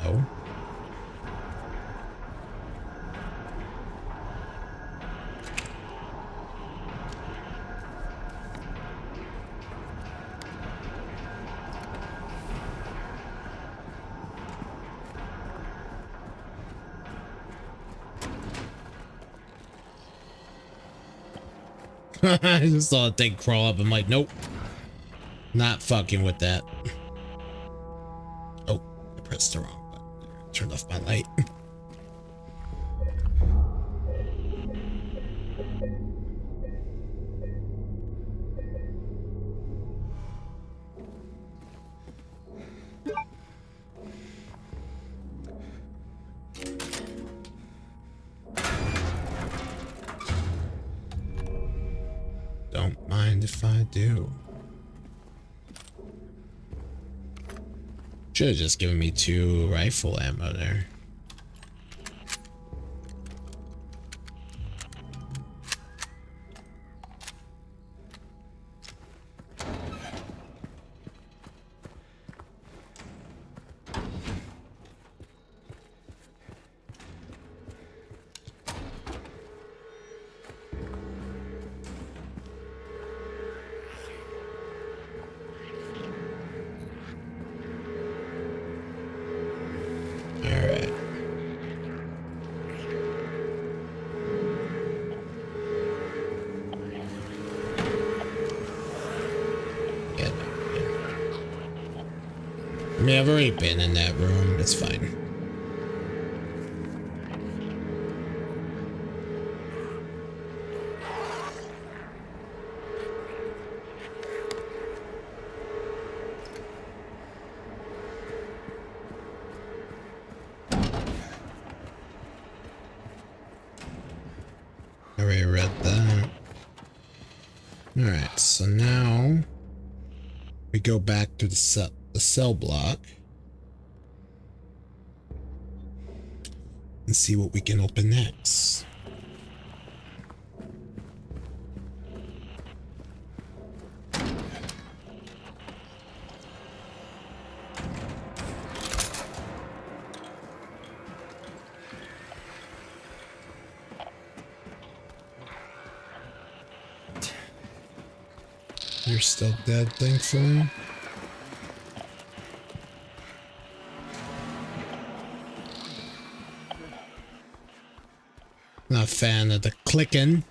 Oh. I just saw a thing crawl up. I'm like, nope, not fucking with that. Oh, I pressed the wrong button. Turned off my light. Don't mind if I do. Should have just given me 2 rifle ammo there. I mean, I've already been in that room. It's fine. I already read that. Alright, so now we go back to the cell block and see what we can open next. You're still dead, thankfully. Not a fan of the clicking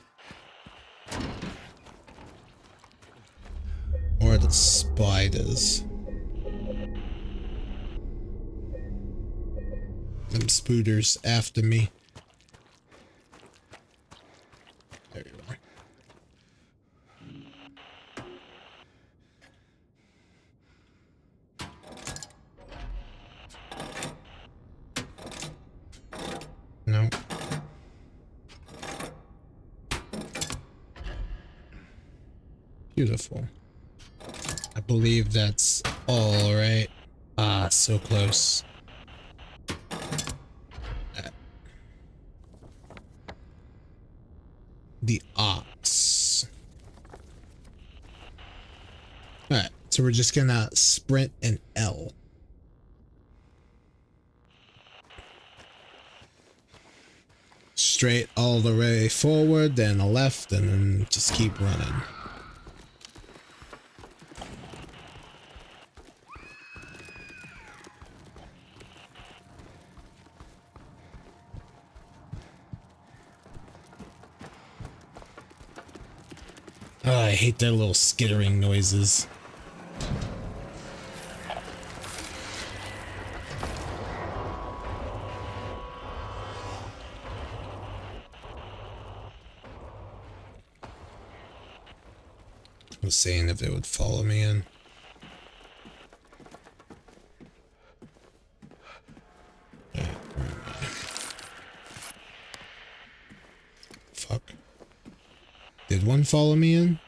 or the spiders. Them spooters after me. There you are. No. Beautiful. I believe that's all right. Ah, so close. The ox. Alright, so we're just gonna sprint an L. Straight all the way forward, then a left, and then just keep running. Oh, I hate their little skittering noises. I was saying if they would follow me in. Yeah, where am I? Fuck. Did one follow me in?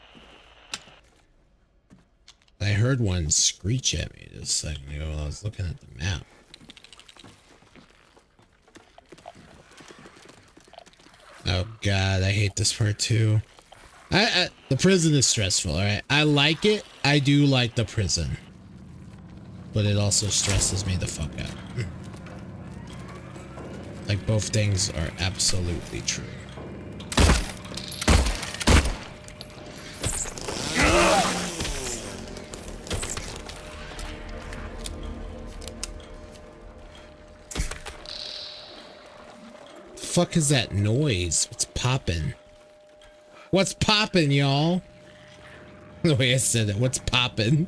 I heard one screech at me just a second ago while I was looking at the map. Oh god, I hate this part too. The prison is stressful, alright? I like it. I do like the prison. But it also stresses me the fuck out. Like, both things are absolutely true. Fuck is that noise? What's poppin'? What's poppin', y'all? The way I said it, what's poppin'?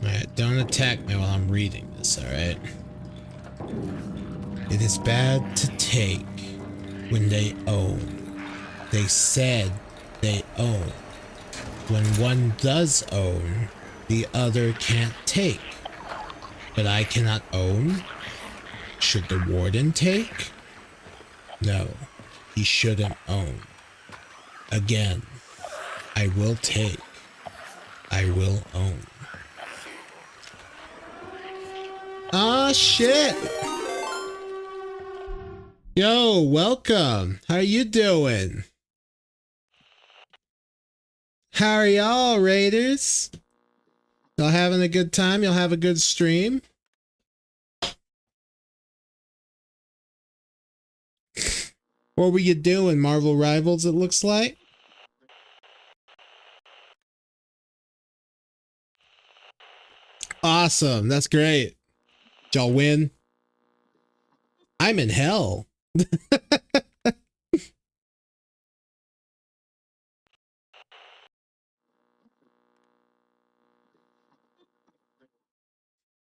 Alright, don't attack me while I'm reading this, alright? It is bad to take when they own. They said they own. When one does own, the other can't take. But I cannot own? Should the warden take? No, he shouldn't own. Again, I will take. I will own. Ah, shit. Yo, welcome. How you doing? How are y'all, Raiders? Y'all having a good time? Y'all have a good stream? What were you doing? Marvel Rivals, it looks like? Awesome. That's great. Did y'all win? I'm in hell.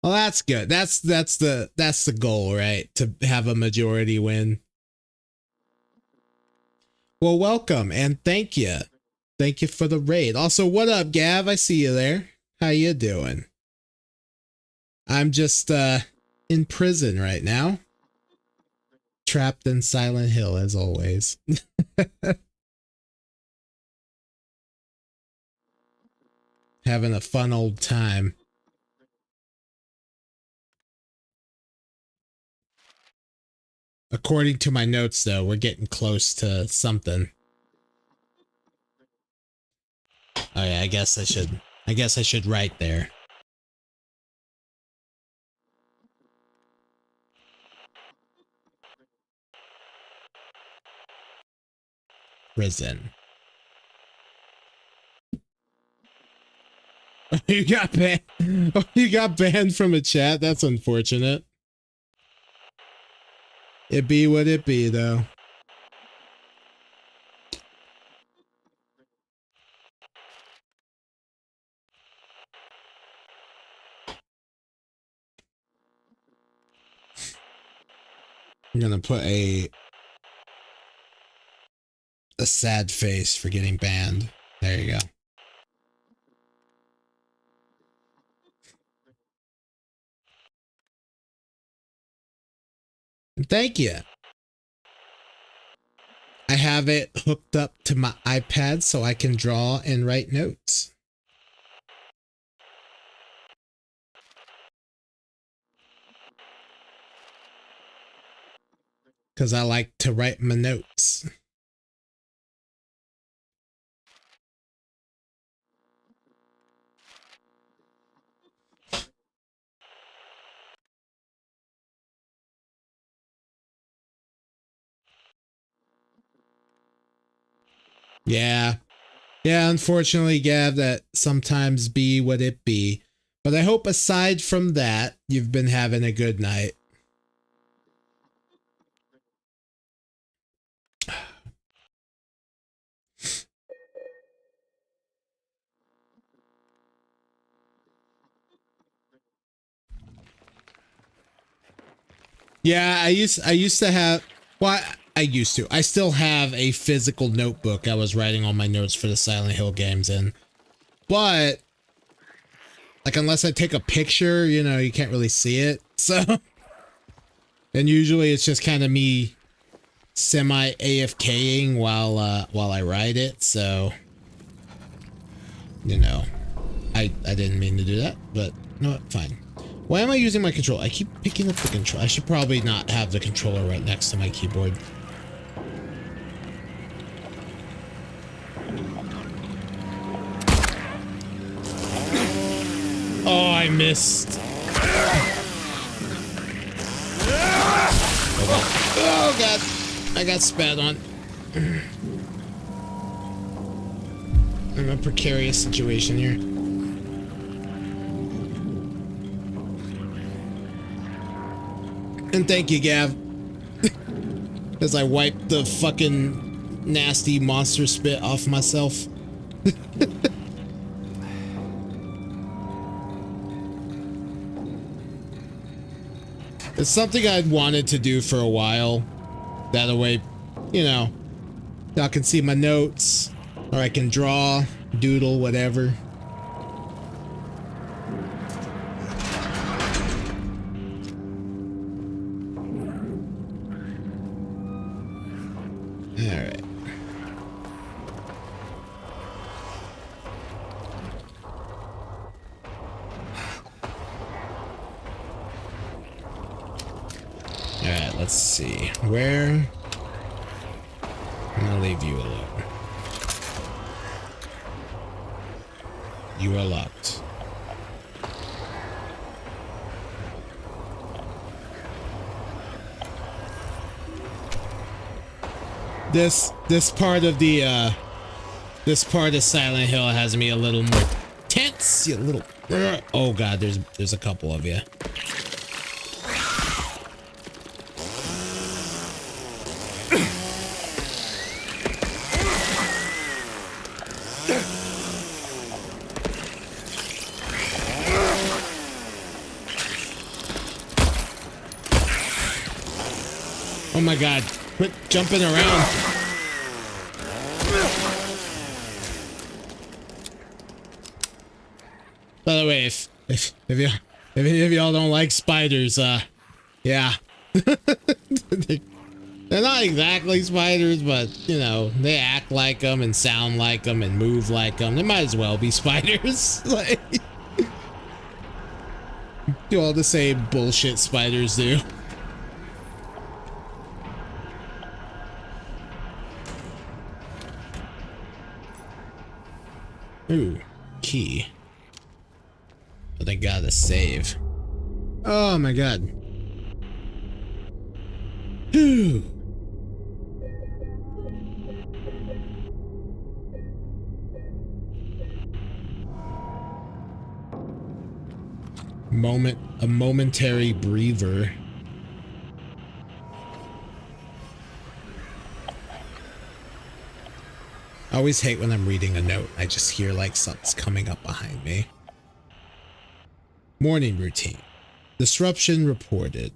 Well, that's good. That's the goal, right? To have a majority win. Well, welcome and thank you. Thank you for the raid. Also, what up, Gav? I see you there. How you doing? I'm just in prison right now. Trapped in Silent Hill as always. Having a fun old time. According to my notes, though, we're getting close to something. Oh yeah, I guess I should write there. Prison. You got banned. Oh, you got banned from a chat. That's unfortunate. It be what it be, though. I'm gonna put a sad face for getting banned. There you go. Thank you. I have it hooked up to my iPad so I can draw and write notes. Because I like to write my notes. Yeah. Yeah, unfortunately, Gav, that sometimes be what it be. But I hope aside from that, you've been having a good night. Yeah, I used to have, well, I still have a physical notebook I was writing all my notes for the Silent Hill games in. But like, unless I take a picture, you know, you can't really see it. So, and usually it's just kind of me semi AFKing while I write it. So, you know, I didn't mean to do that, but no, fine. Why am I using my controller? I keep picking up the control. I should probably not have the controller right next to my keyboard. Oh, I missed. Oh god, I got spat on. I'm in a precarious situation here. And thank you, Gav. As I wipe the fucking nasty monster spit off myself. It's something I'd wanted to do for a while. That way, you know, y'all can see my notes, or I can draw, doodle, whatever. Alright. Alright, let's see. Where? I'm gonna leave you alone. You are locked. This part of the this part of Silent Hill has me a little more tense. You little. Oh god, there's a couple of you. Oh my god. Quit jumping around. By the way, if any of y'all don't like spiders, yeah. They're not exactly spiders, but you know, they act like them and sound like them and move like them. They might as well be spiders. Like, do all the same bullshit spiders do. Ooh, key. But I gotta save. Oh my god. Whew. A momentary breather. I always hate when I'm reading a note. I just hear like something's coming up behind me. Morning routine. Disruption reported.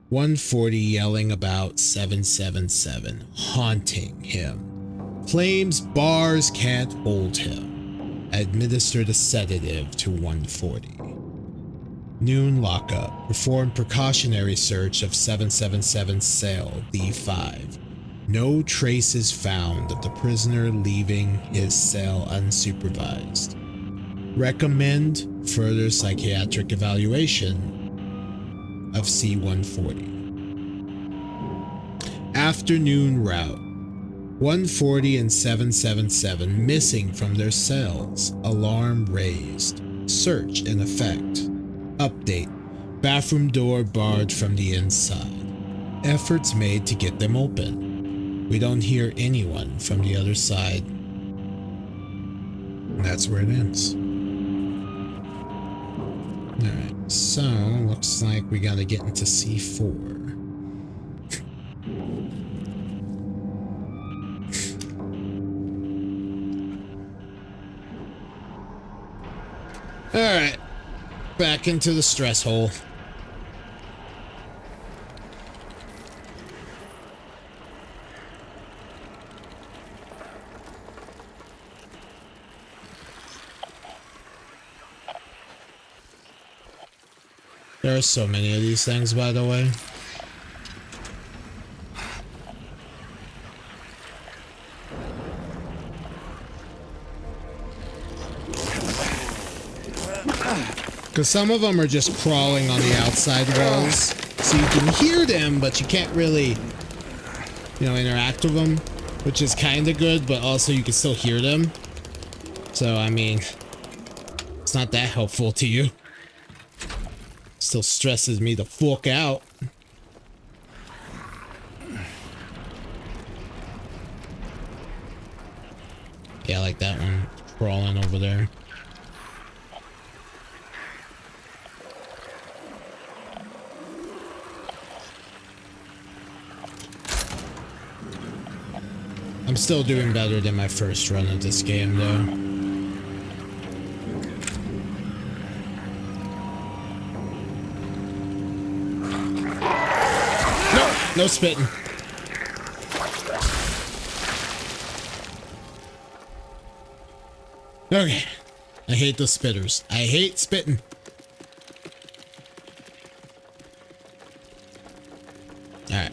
140 yelling about 777. Haunting him. Claims bars can't hold him. Administered a sedative to 140. Noon lockup. Performed precautionary search of 777 cell D5. No traces found of the prisoner leaving his cell unsupervised. Recommend further psychiatric evaluation of C-140. Afternoon route. 140 and 777 missing from their cells. Alarm raised. Search in effect. Update. Bathroom door barred from the inside. Efforts made to get them open. We don't hear anyone from the other side. And that's where it ends. Alright, so looks like we gotta get into C4. Alright, back into the stress hole. There are so many of these things, by the way. Because some of them are just crawling on the outside walls. So you can hear them, but you can't really, you know, interact with them. Which is kind of good, but also you can still hear them. So, I mean, it's not that helpful to you. Still stresses me the fuck out. Yeah, I like that one. Crawling over there. I'm still doing better than my first run of this game, though. No spitting. Okay. I hate the spitters. I hate spitting. Alright.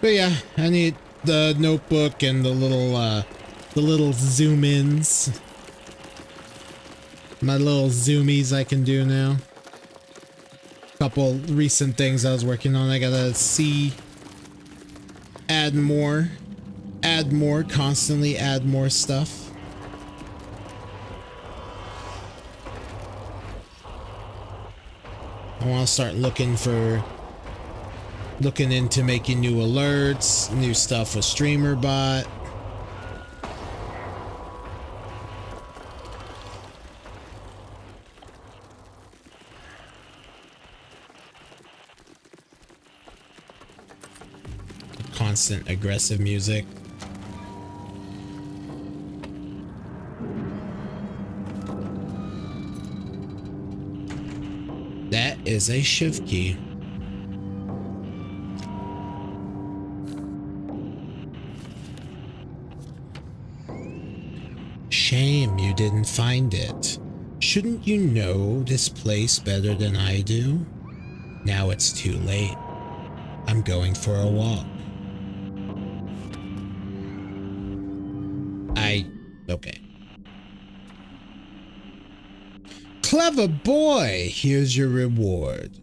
But yeah, I need the notebook and the little zoom ins. My little zoomies I can do now. Couple recent things I was working on. I gotta see, add more, constantly add more stuff. I want to start looking into making new alerts, new stuff with StreamerBot. Constant aggressive music. That is a shift key. Shame you didn't find it. Shouldn't you know this place better than I do? Now it's too late. I'm going for a walk. Okay. Clever boy, here's your reward.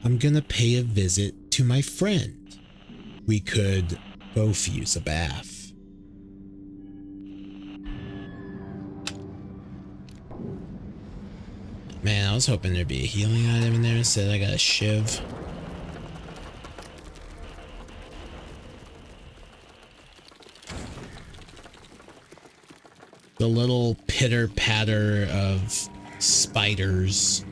I'm gonna pay a visit to my friend. We could both use a bath. Man, I was hoping there'd be a healing item in there. Instead, I got a shiv. The little pitter patter of spiders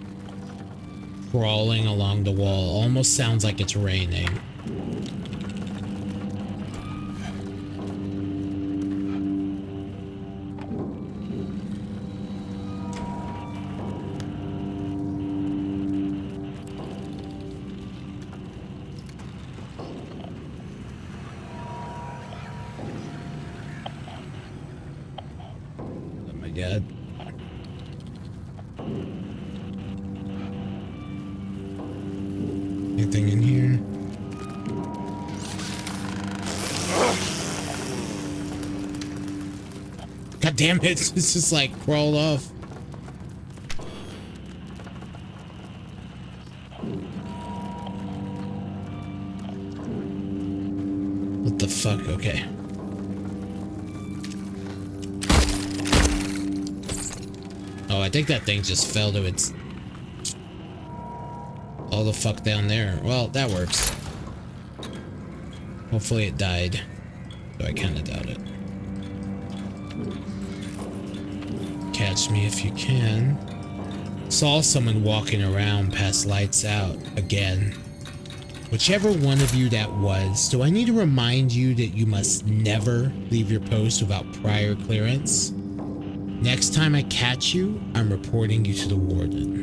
crawling along the wall almost sounds like it's raining. God. Anything in here? God damn it, it's just like crawled off. What the fuck? Okay. Oh, I think that thing just fell to its... all the fuck down there. Well, that works. Hopefully it died. Though I kinda doubt it. Catch me if you can. Saw someone walking around past lights out again. Whichever one of you that was, do I need to remind you that you must never leave your post without prior clearance? Next time I catch you, I'm reporting you to the warden.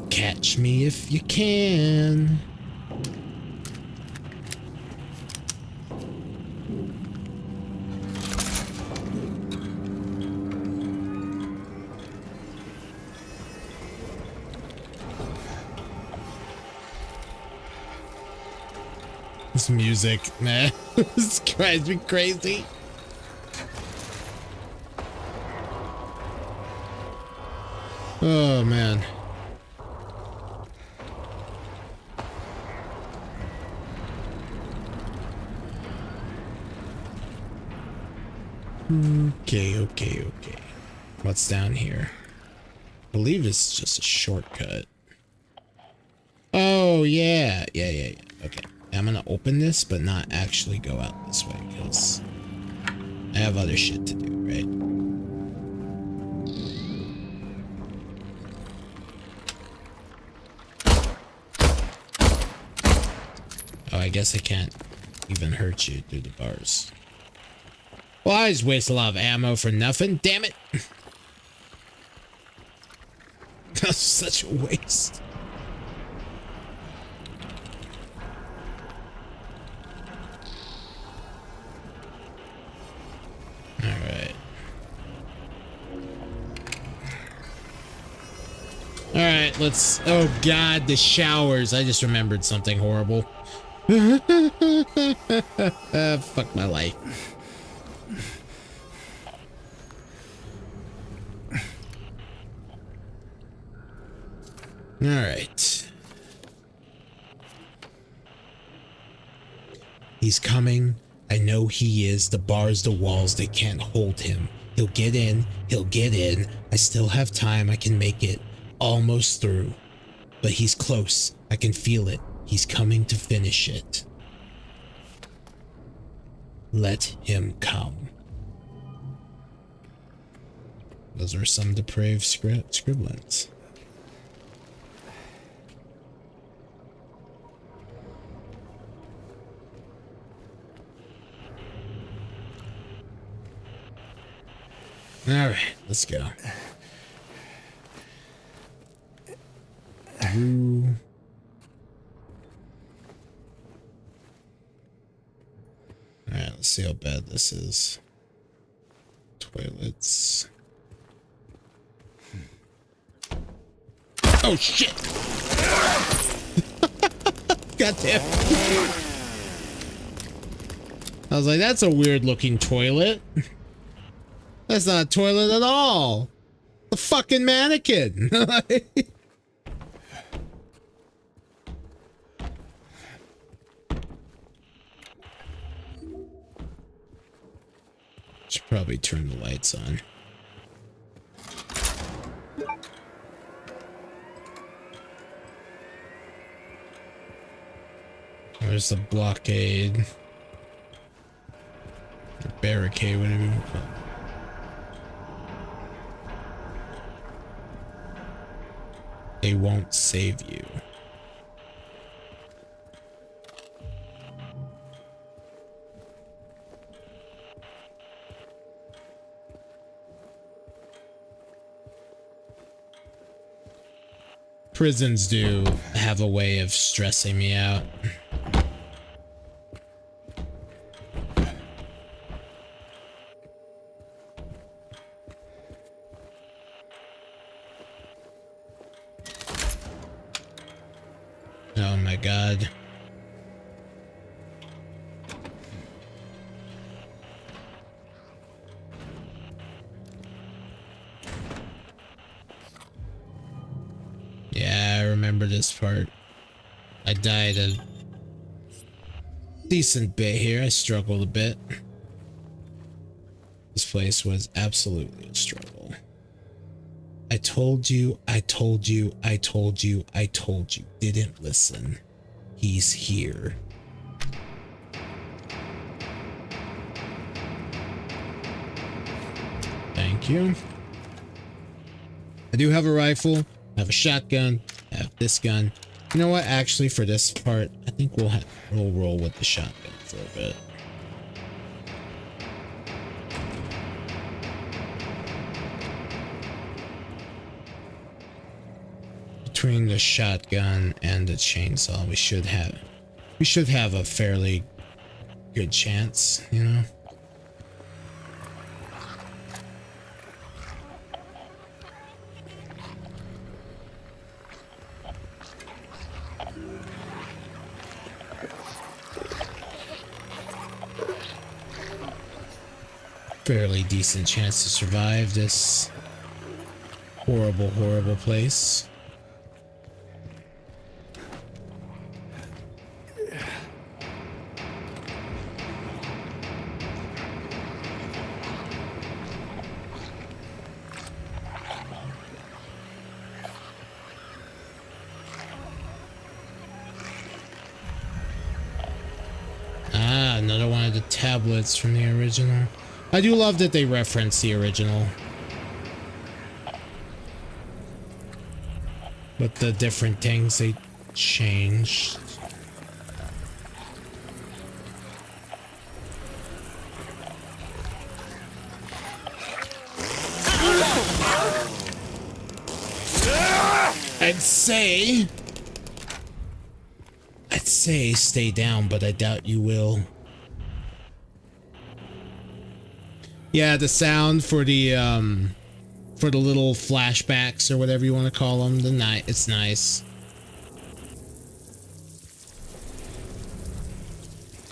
Catch me if you can. This music, man, this drives me crazy. Oh, man. Okay. What's down here? I believe it's just a shortcut. Oh, yeah. Okay. I'm gonna open this, but not actually go out this way, because I have other shit to do, right? Oh, I guess I can't even hurt you through the bars. Well, I just waste a lot of ammo for nothing. Damn it. That's such a waste. Alright, let's... Oh god, the showers. I just remembered something horrible. Fuck my life. Alright. He's coming. I know he is. The bars, the walls, they can't hold him. He'll get in. He'll get in. I still have time. I can make it. Almost through. But he's close. I can feel it. He's coming to finish it. Let him come. Those are some depraved scribblings. All right, let's go. Ooh. All right, let's see how bad this is. Toilets. Oh shit! Goddamn. I was like, that's a weird looking toilet. That's not a toilet at all. A fucking mannequin. Should probably turn the lights on. There's the blockade. Or barricade, whatever you call it. They won't save you. Prisons do have a way of stressing me out. Oh my god. Yeah, I remember this part. I died a decent bit here. I struggled a bit. This place was absolutely a struggle. I told you, I told you, I told you, I told you. Didn't listen. He's here. Thank you. I do have a rifle. I have a shotgun. I have this gun. You know what? Actually, for this part, I think we'll roll with the shotgun for a bit. Between the shotgun and the chainsaw, we should have a fairly good chance, you know. Fairly decent chance to survive this horrible, horrible place. Ah, another one of the tablets from the original. I do love that they reference the original. But the different things they changed. I'd say stay down, but I doubt you will. Yeah, the sound for the for the little flashbacks or whatever you want to call them. It's nice.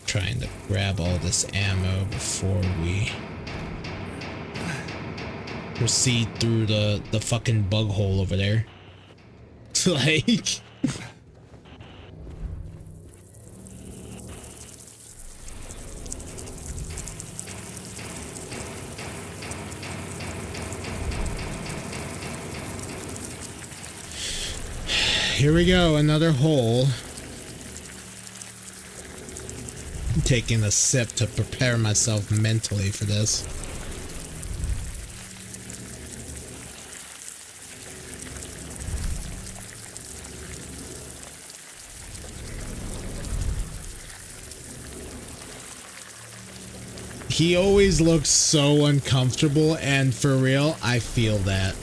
Trying to grab all this ammo before we proceed through the fucking bug hole over there. Like, here we go, another hole. I'm taking a sip to prepare myself mentally for this. He always looks so uncomfortable, and for real, I feel that.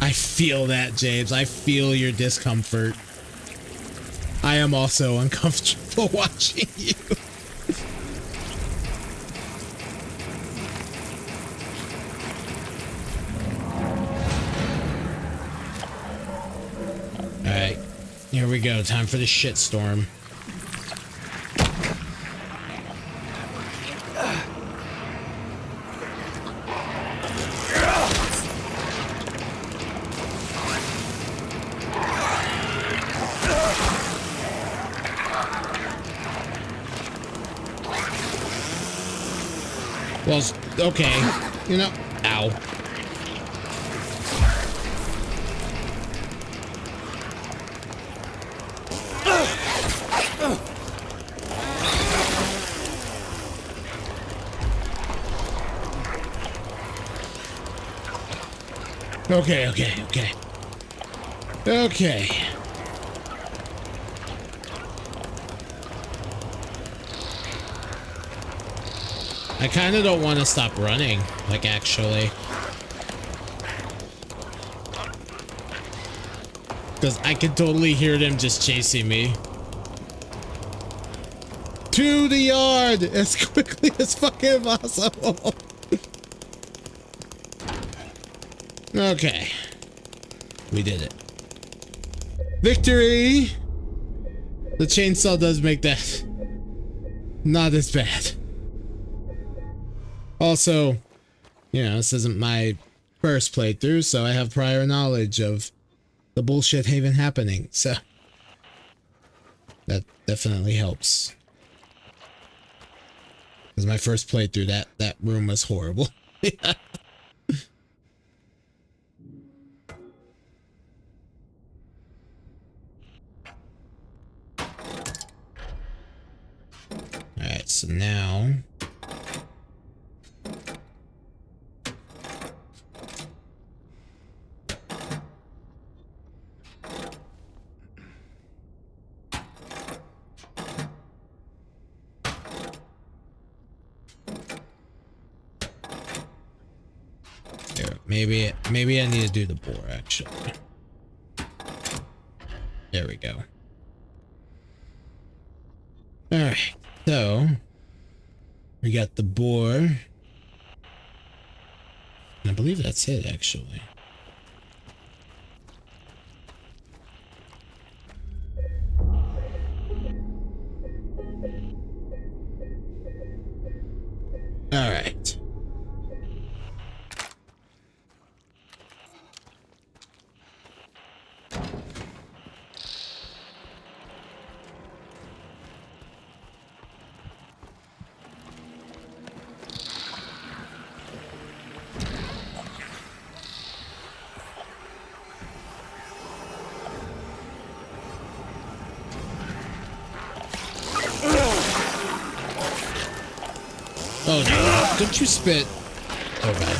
I feel that, James. I feel your discomfort. I am also uncomfortable watching you. Alright, here we go. Time for the shitstorm. Well, okay, you know, ow. Okay. I kind of don't want to stop running, like, actually. Because I can totally hear them just chasing me. To the yard as quickly as fucking possible. Okay. We did it. Victory! The chainsaw does make that not as bad. Also, you know, this isn't my first playthrough, so I have prior knowledge of the bullshit haven happening, so that definitely helps. Because my first playthrough, that room was horrible. Alright, so now maybe I need to do the boar, actually. There we go. Alright, so we got the boar. And I believe that's it, actually. Alright. Oh no, don't you spit. Oh god.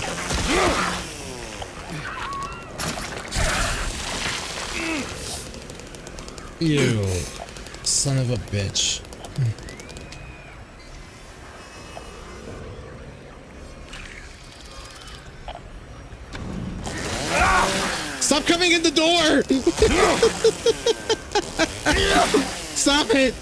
You son of a bitch. Stop coming in the door! Stop it!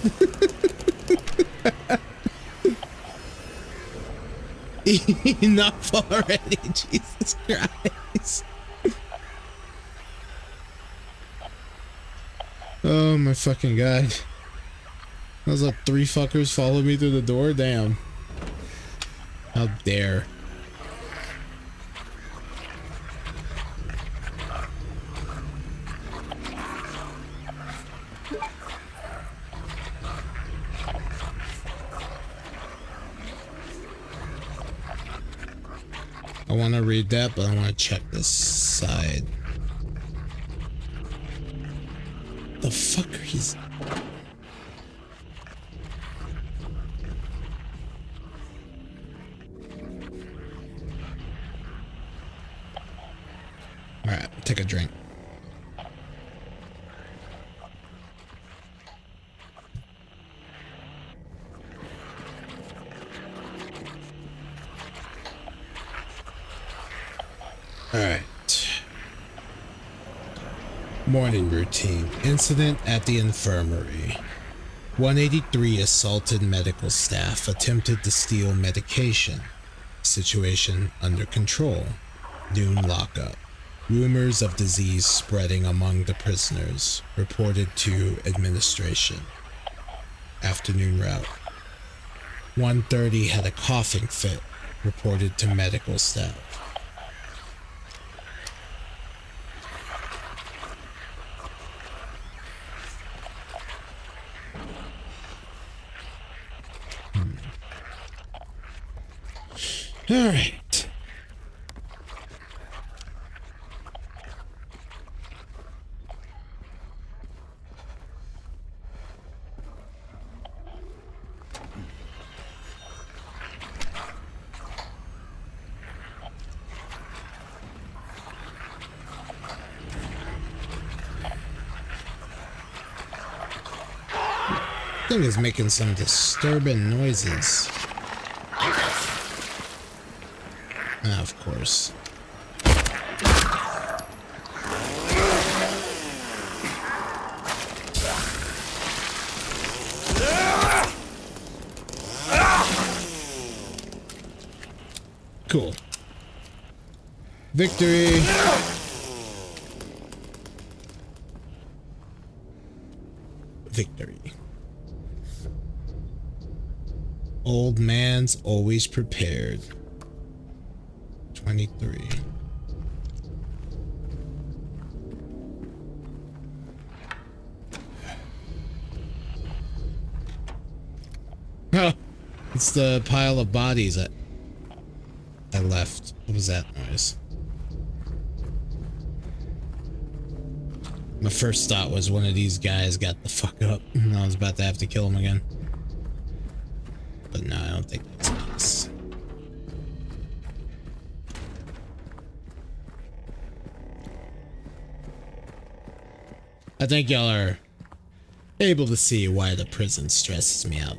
Enough already, Jesus Christ. Oh my fucking god. Those like 3 fuckers followed me through the door? Damn. How dare. I want to read that, but I want to check this side. The fuck are he's... Alright, take a drink. Alright. Morning routine. Incident at the infirmary. 183 assaulted medical staff, attempted to steal medication. Situation under control. Noon lockup. Rumors of disease spreading among the prisoners. Reported to administration. Afternoon route. 1:30 had a coughing fit. Reported to medical staff. All right. Thing is making some disturbing noises. Of course. Cool. Victory. Victory. Old man's always prepared. 23. Oh, it's the pile of bodies that I left. What was that noise? My first thought was one of these guys got the fuck up and I was about to have to kill him again. But no, I don't think that's nice. I think y'all are able to see why the prison stresses me out.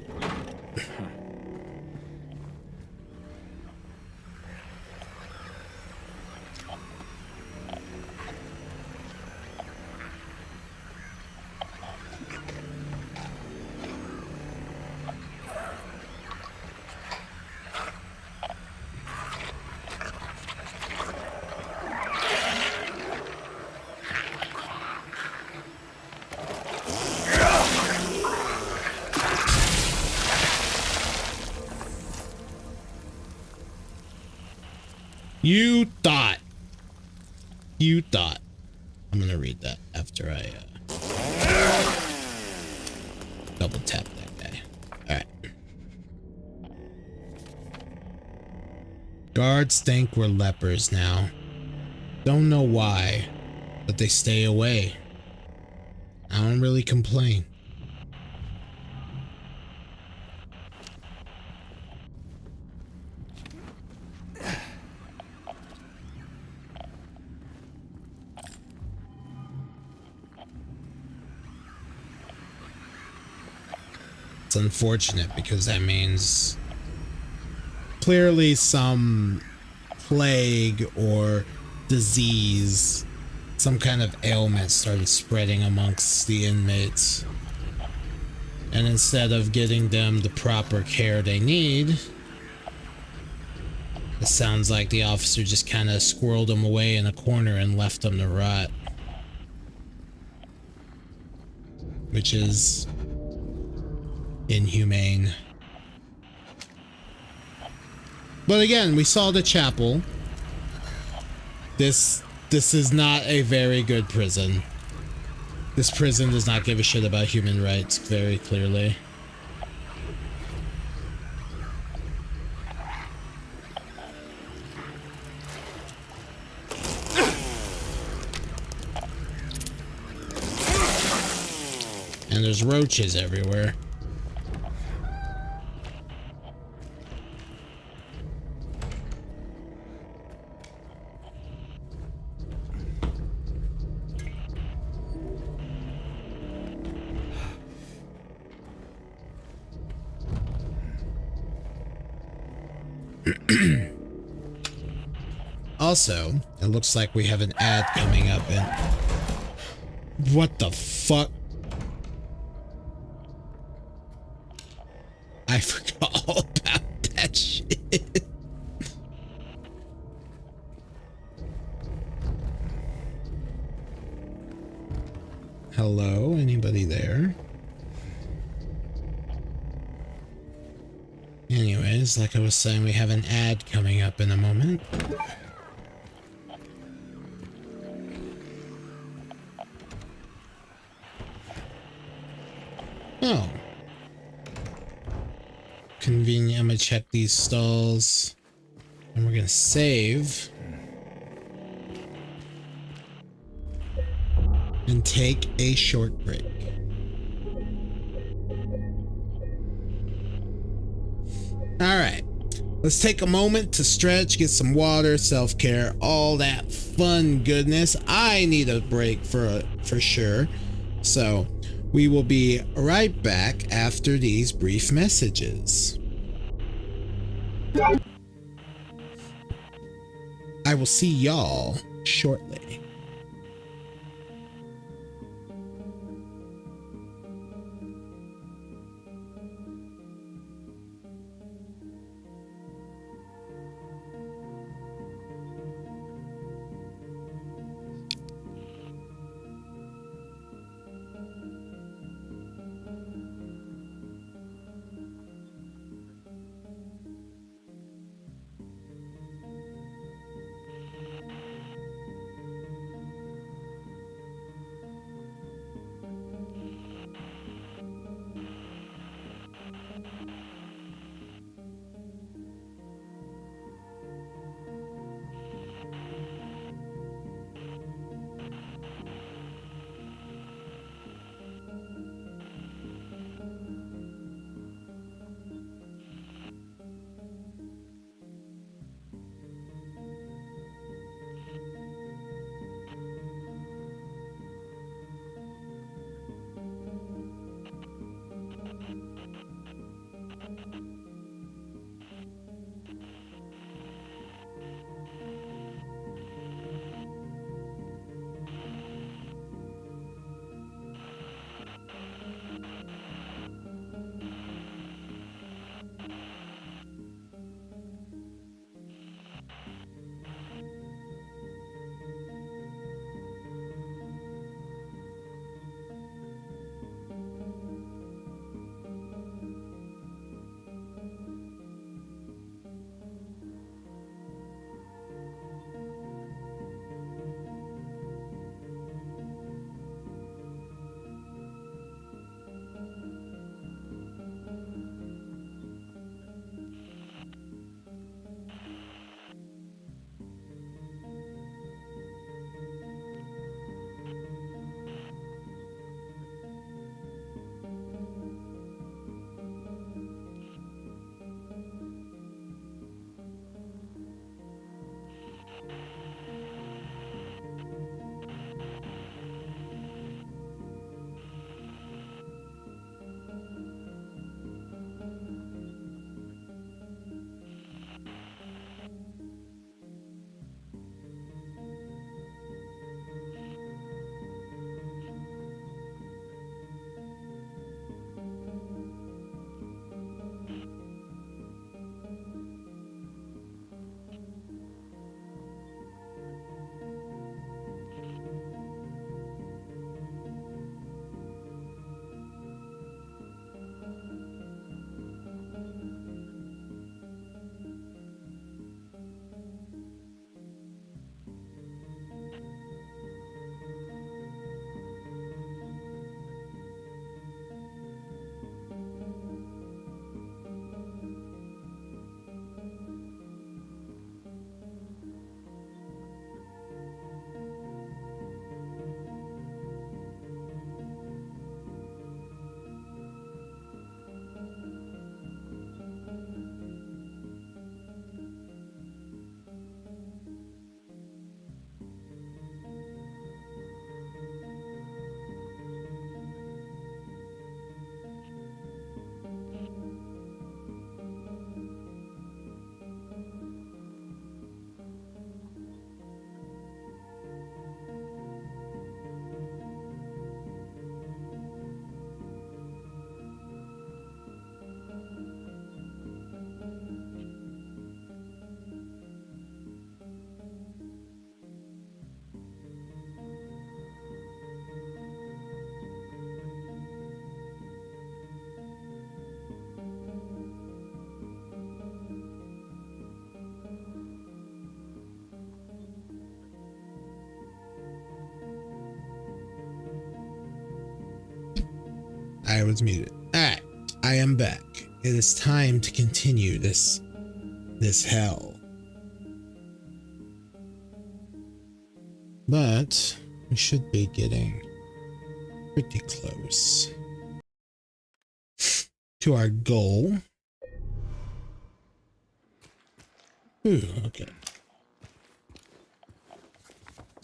You thought. I'm gonna read that after I double tap that guy. Alright. Guards think we're lepers now. Don't know why, but they stay away. I don't really complain. It's unfortunate because that means clearly some plague or disease, some kind of ailment started spreading amongst the inmates. And instead of getting them the proper care they need, it sounds like the officer just kind of squirreled them away in a corner and left them to rot. which is inhumane. But again, we saw the chapel. This is not a very good prison. This prison does not give a shit about human rights, very clearly. And there's roaches everywhere. Also, it looks like we have an ad coming up in... What the fuck? I forgot all about that shit. Hello? Anybody there? Anyways, like I was saying, we have an ad coming up in a moment. Oh. Convenient. I'm gonna check these stalls. And we're gonna save. And take a short break. Alright. Let's take a moment to stretch, get some water, self-care, all that fun goodness. I need a break for sure. So we will be right back after these brief messages. I will see y'all shortly. I was muted. Alright, I am back. It is time to continue this hell. But we should be getting pretty close to our goal. Ooh, okay.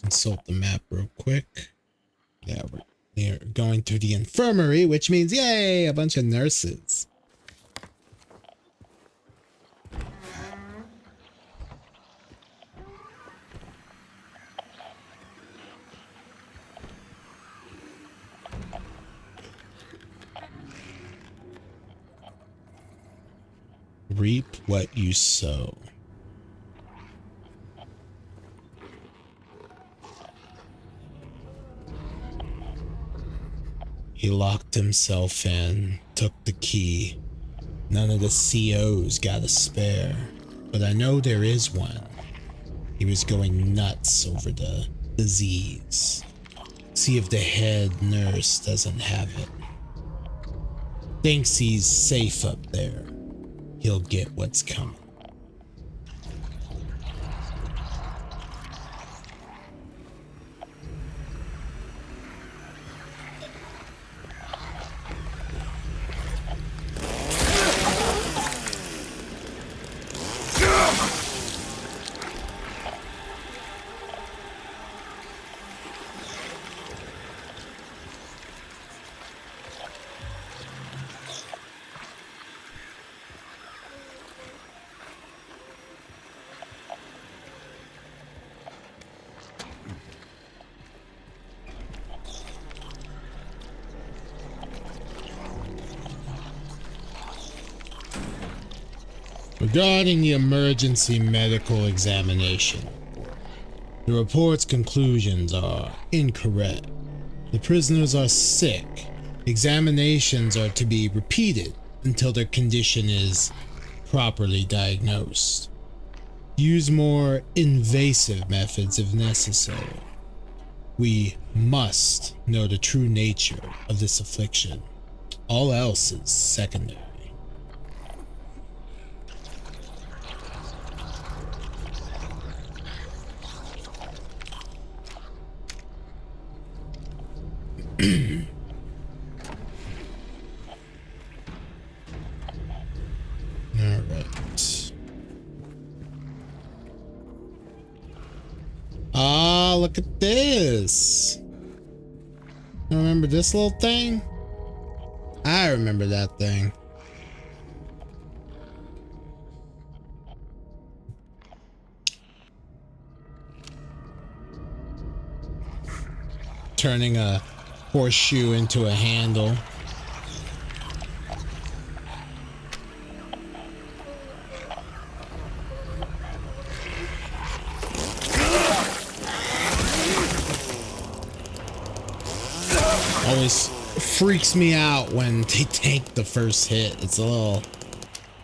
Consult the map real quick. Yeah, we're going through the infirmary, which means, yay, a bunch of nurses. Reap what you sow. He locked himself in, took the key. None of the COs got a spare, but I know there is one. He was going nuts over the disease. See if the head nurse doesn't have it. Thinks he's safe up there. He'll get what's coming. Regarding the emergency medical examination, the report's conclusions are incorrect. The prisoners are sick. Examinations are to be repeated until their condition is properly diagnosed. Use more invasive methods if necessary. We must know the true nature of this affliction. All else is secondary. Alright. Ah, look at this. You remember this little thing? I remember that thing. Turning a horseshoe into a handle. Always freaks me out when they take the first hit. It's a little...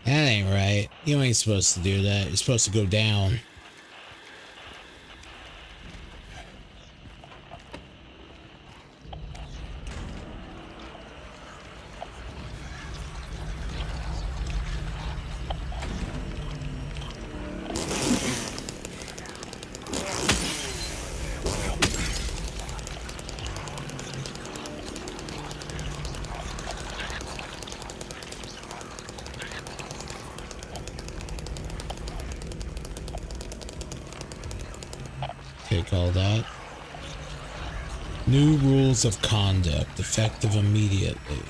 That ain't right. You ain't supposed to do that. You're supposed to go down. Take all that. New rules of conduct, effective immediately.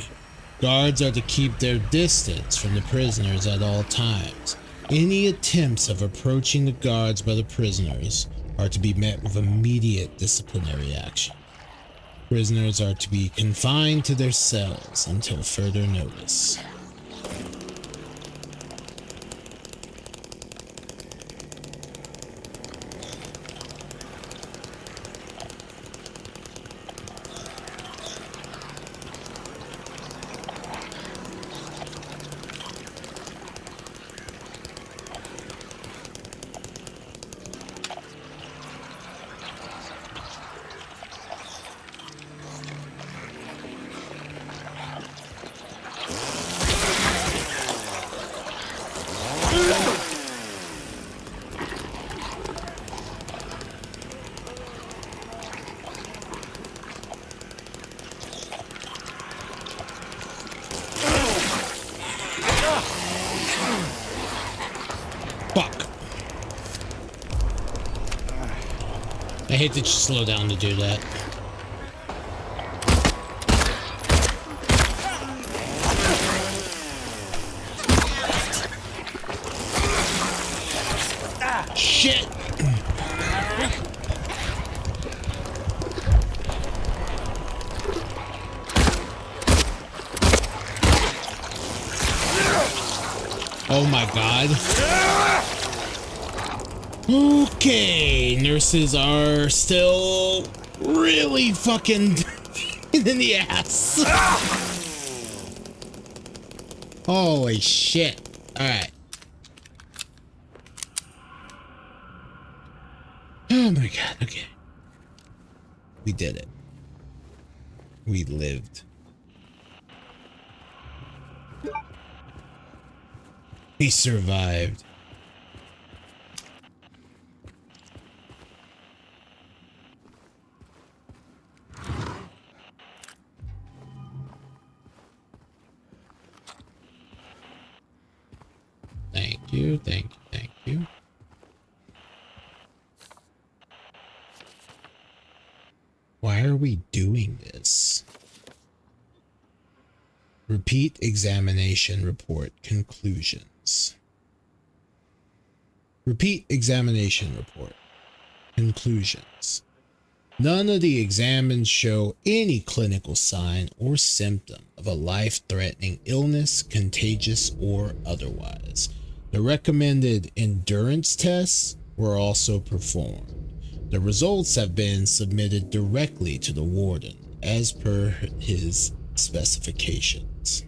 Guards are to keep their distance from the prisoners at all times. Any attempts of approaching the guards by the prisoners are to be met with immediate disciplinary action. Prisoners are to be confined to their cells until further notice. Fuck. I hate that you slow down to do that. Shit! Oh my god. Okay, nurses are still really fucking in the ass. Holy shit. Alright. Oh my god, okay. We did it. We lived. We survived. Thank you, thank you, thank you. Why are we doing this? Repeat examination report conclusions. Repeat examination report conclusions. None of the examines show any clinical sign or symptom of a life-threatening illness, contagious or otherwise. The recommended endurance tests were also performed. The results have been submitted directly to the warden as per his specifications.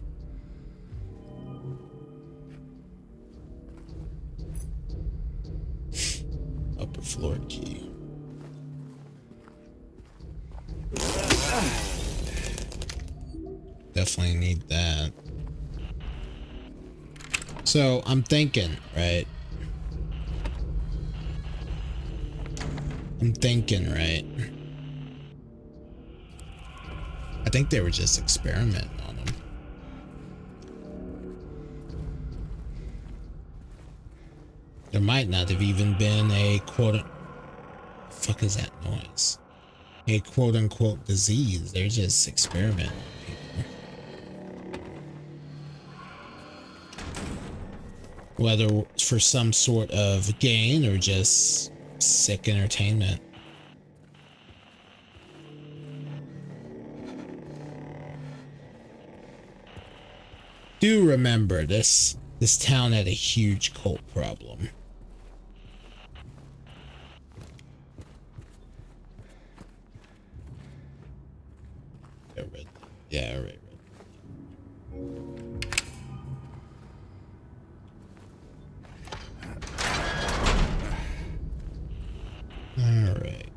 Upper floor key. Definitely need that. So I'm thinking, right? I think they were just experimenting on them. There might not have even been a quote. Fuck is that noise? A quote unquote disease. They're just experimenting on people. Whether for some sort of gain or just sick entertainment. Do remember this town had a huge cult problem. Yeah, right. All right.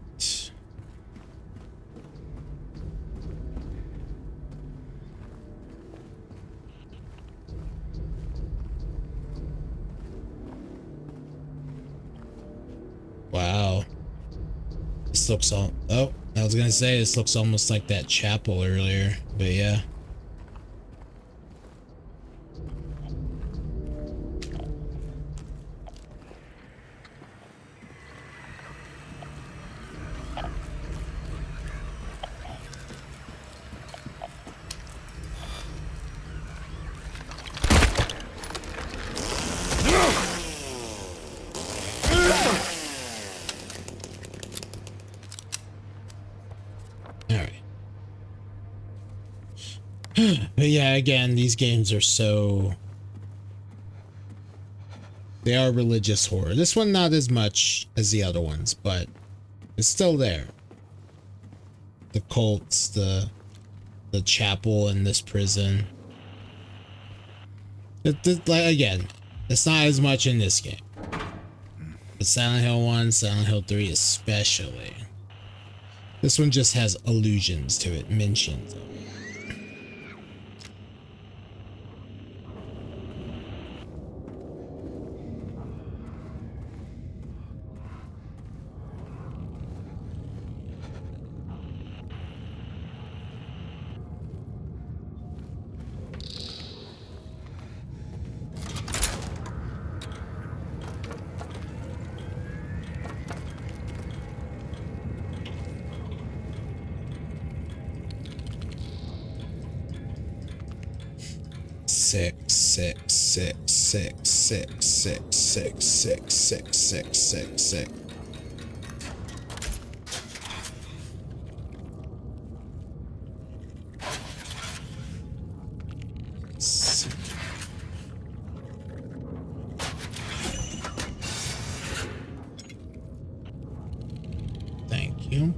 Wow. This looks all... Oh, I was gonna say this looks almost like that chapel earlier, but yeah. But yeah, again, these games are so... They are religious horror. This one not as much as the other ones, but it's still there. The cults, the chapel in this prison. Like, again, it's not as much in this game. But Silent Hill 1, Silent Hill 3 especially. This one just has allusions to it, mentions of it. six, six, six, six, six, six, six, six, six, six, six, six. Thank you.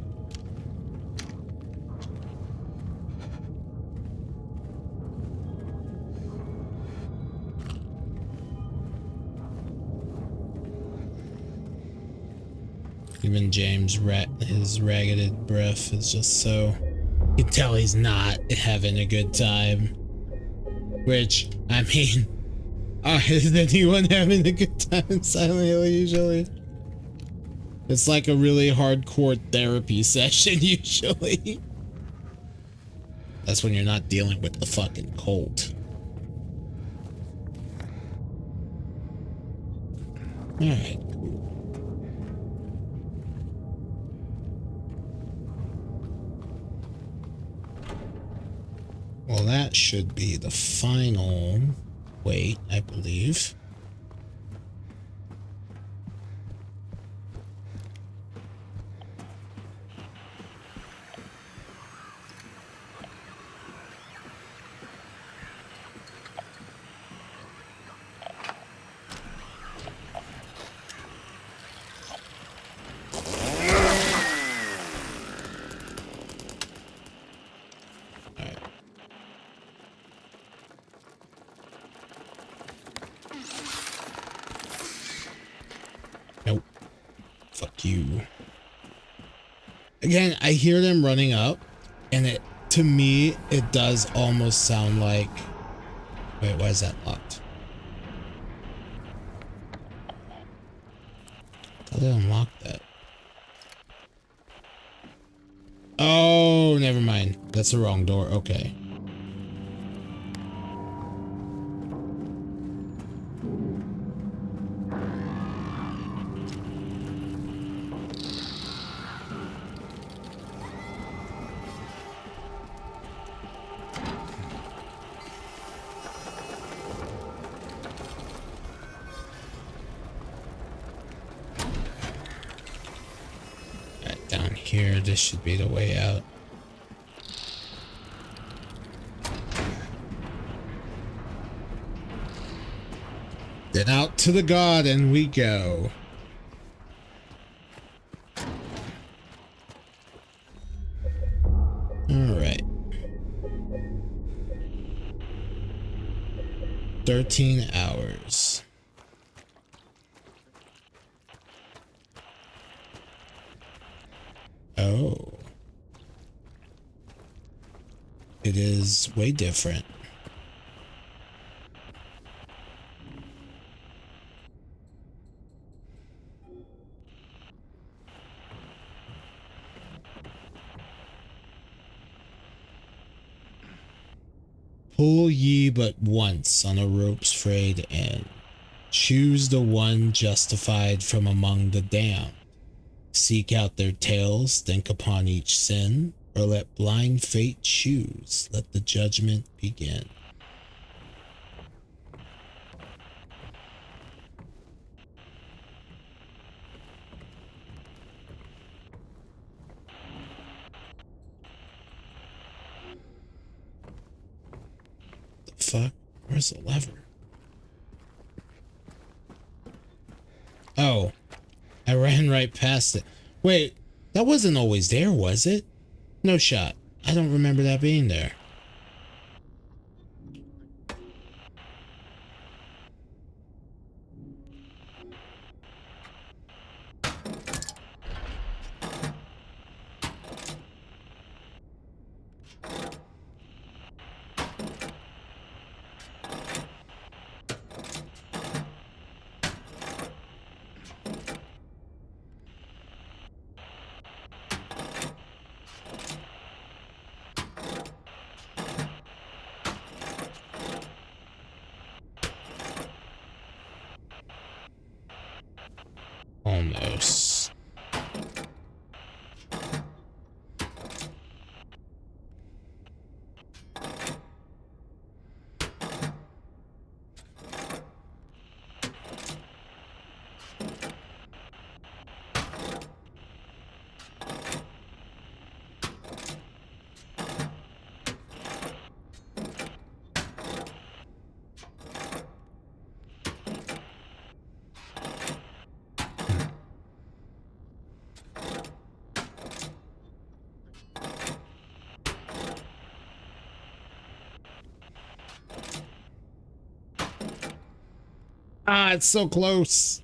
Even James, his ragged breath is just so... You can tell he's not having a good time. Which, I mean... is anyone having a good time in Silent Hill usually? It's like a really hardcore therapy session usually. That's when you're not dealing with the fucking cold. Alright, cool. Well, that should be the final wait, I believe. You again. I hear them running up, and it, to me, it does almost sound like, wait, why is that locked? How did I unlock that? Oh, never mind, that's the wrong door. Okay. Here, this should be the way out. Then out to the garden we go. All right. 13 hours. Oh. It is way different. Pull ye but once on a rope's frayed end. Choose the one justified from among the damned. Seek out their tails, think upon each sin, or let blind fate choose. Let the judgment begin. The fuck? Where's the lever? Oh. I ran right past it. Wait, that wasn't always there, was it? No shot. I don't remember that being there. Almost. Ah, it's so close.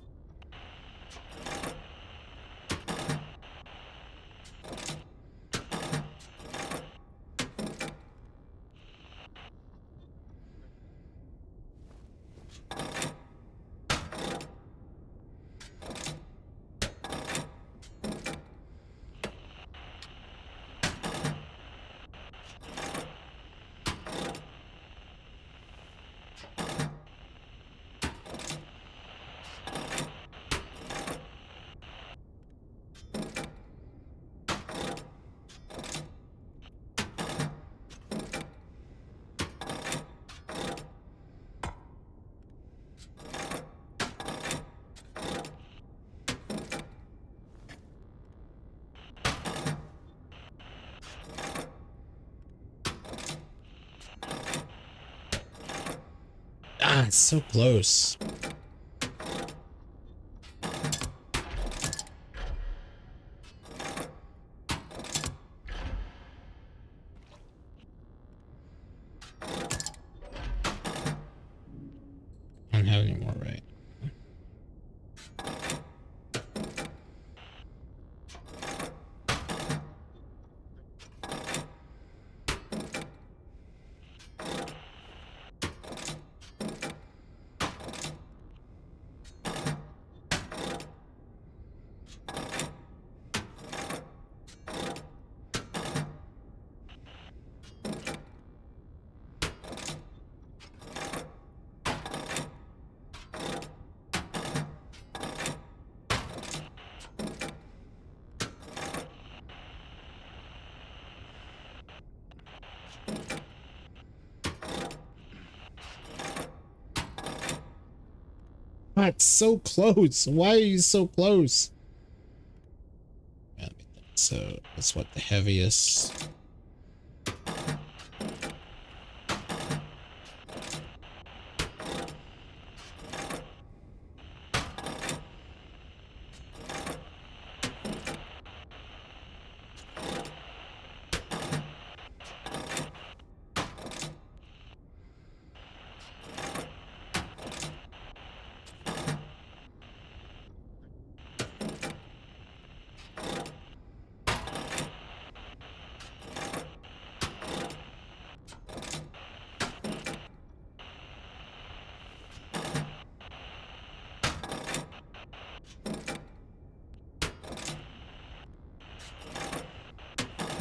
Ah, it's so close. I don't have any more, right? Ah, it's so close. Why are you so close? Yeah, so that's what the heaviest.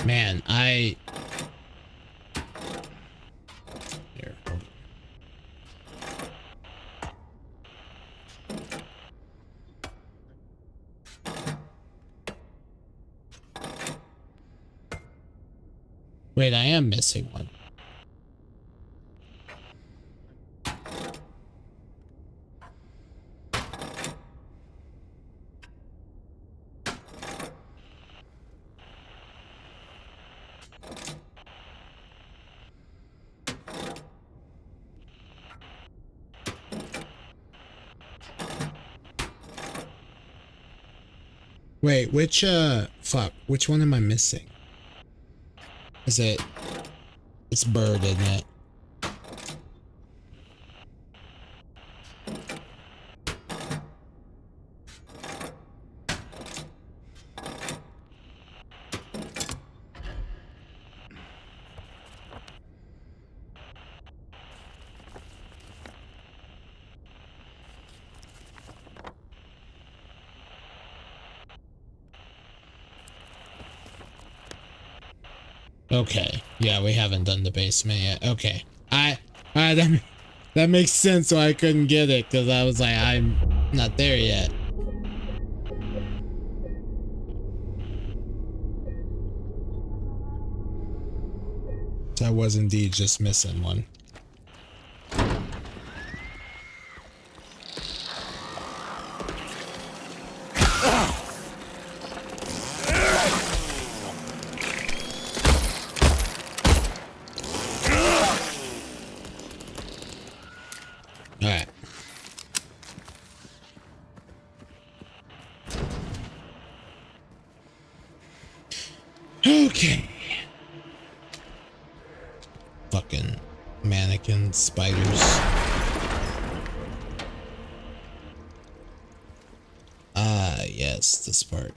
Man, here. Wait, I am missing one. Wait, fuck, which one am I missing? Is it, it's bird, isn't it? Okay, yeah, we haven't done the basement yet. Okay, that makes sense why I couldn't get it, because I was like, I'm not there yet. So I was indeed just missing one. Alright. Okay. Fucking mannequin spiders. yes, this part.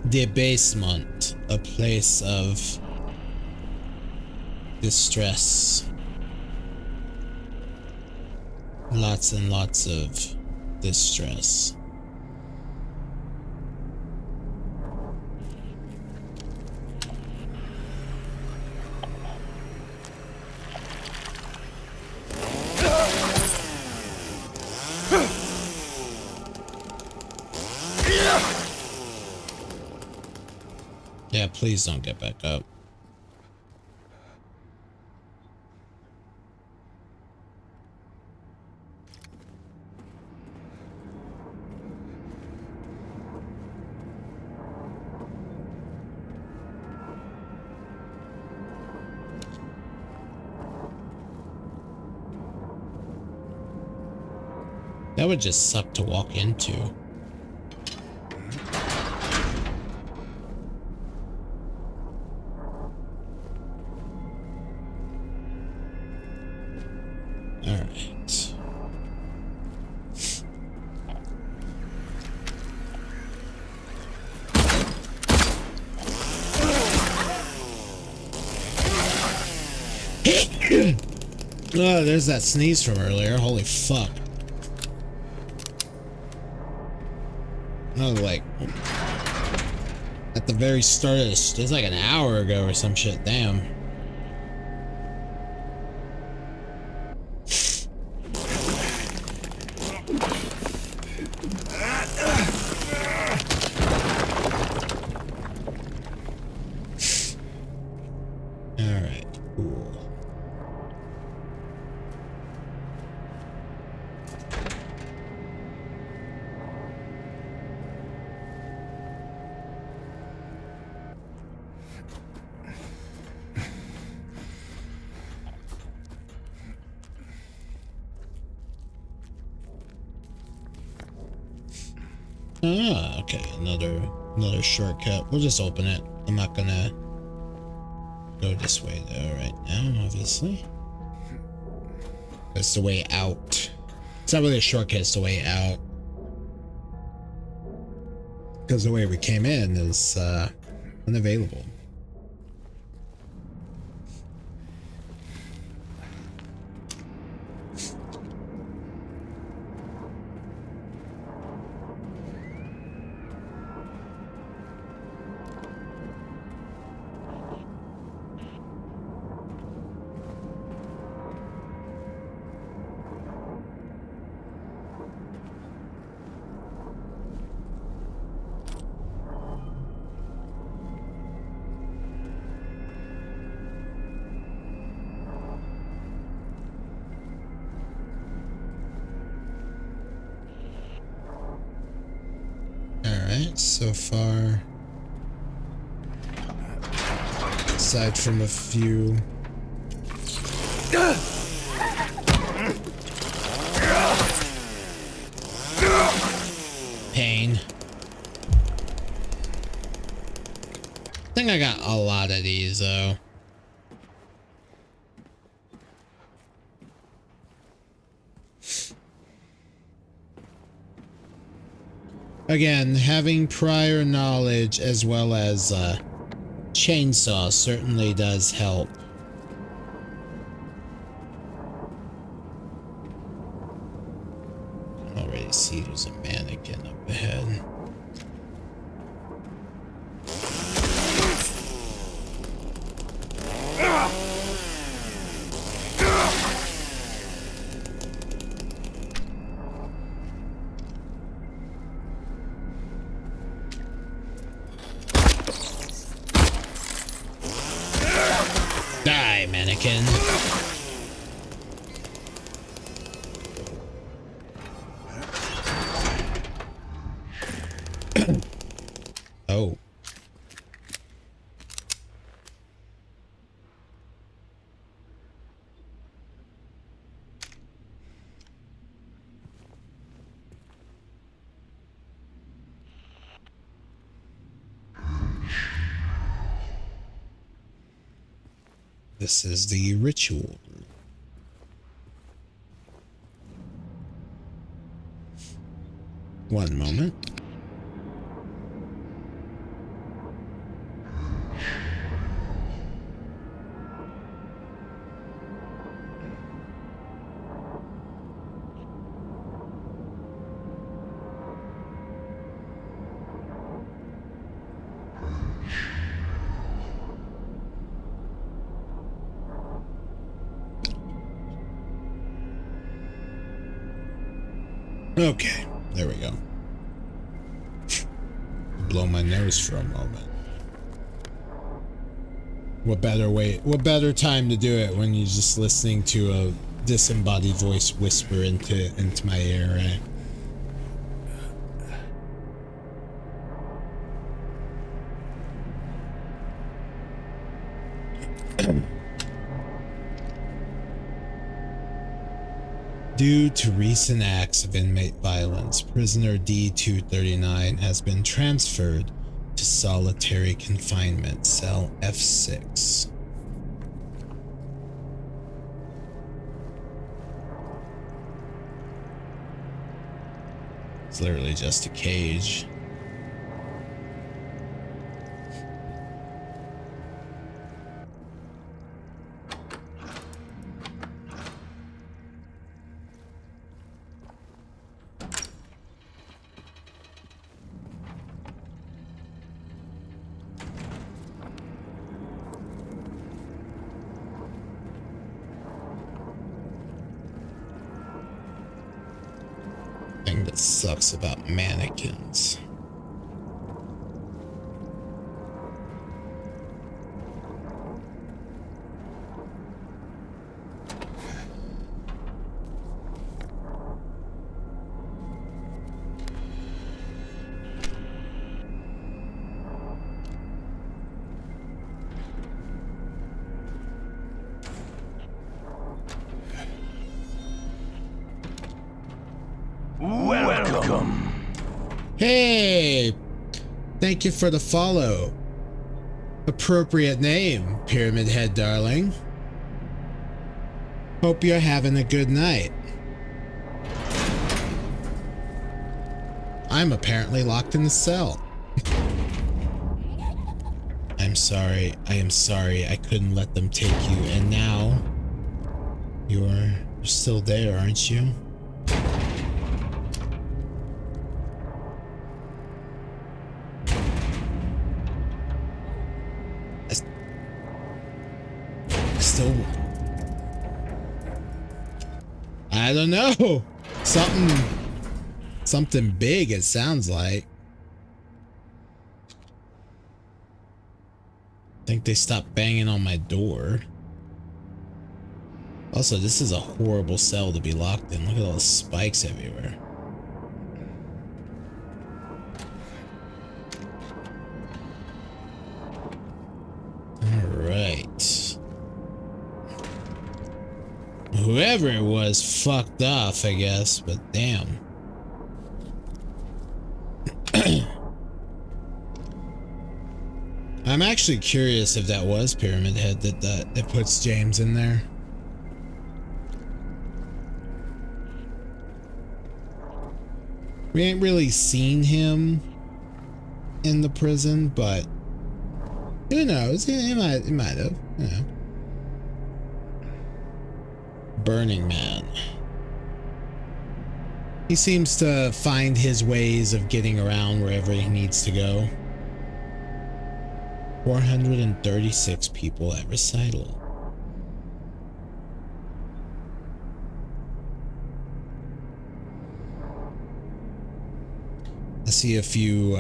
The basement, a place of distress. Lots and lots of distress. Yeah, please don't get back up. That would just suck to walk into. All right. Oh, there's that sneeze from earlier. Holy fuck. No, like at the very start of this, it's like an hour ago or some shit. Damn. All right, cool. Ah, okay, another shortcut. We'll just open it. I'm not gonna go this way though right now, obviously. It's the way out. It's not really a shortcut, it's the way out. Because the way we came in is unavailable. So far, aside from a few pain, I think I got a lot of these though. Again, having prior knowledge as well as chainsaw certainly does help. I already see there's a mannequin up ahead. Die, mannequin. Oh. This is the ritual. One moment. Okay, there we go. Blow my nose for a moment. What better time to do it when you're just listening to a disembodied voice whisper into my ear, right? Due to recent acts of inmate violence, prisoner D-239 has been transferred to solitary confinement, cell F6. It's literally just a cage. Thing that sucks about mannequins. Welcome. Hey! Thank you for the follow. Appropriate name, Pyramid Head darling. Hope you're having a good night. I'm apparently locked in the cell. I'm sorry. I am sorry. I couldn't let them take you. And now you're still there, aren't you? Still, I don't know. Something big, it sounds like. I think they stopped banging on my door. Also, this is a horrible cell to be locked in. Look at all the spikes everywhere. All right. Whoever it was fucked off, I guess, but damn. I'm actually curious if that was Pyramid Head that puts James in there. We ain't really seen him in the prison, but who knows? He might have, you know. Burning Man. He seems to find his ways of getting around wherever he needs to go. 436 people at recital. I see a few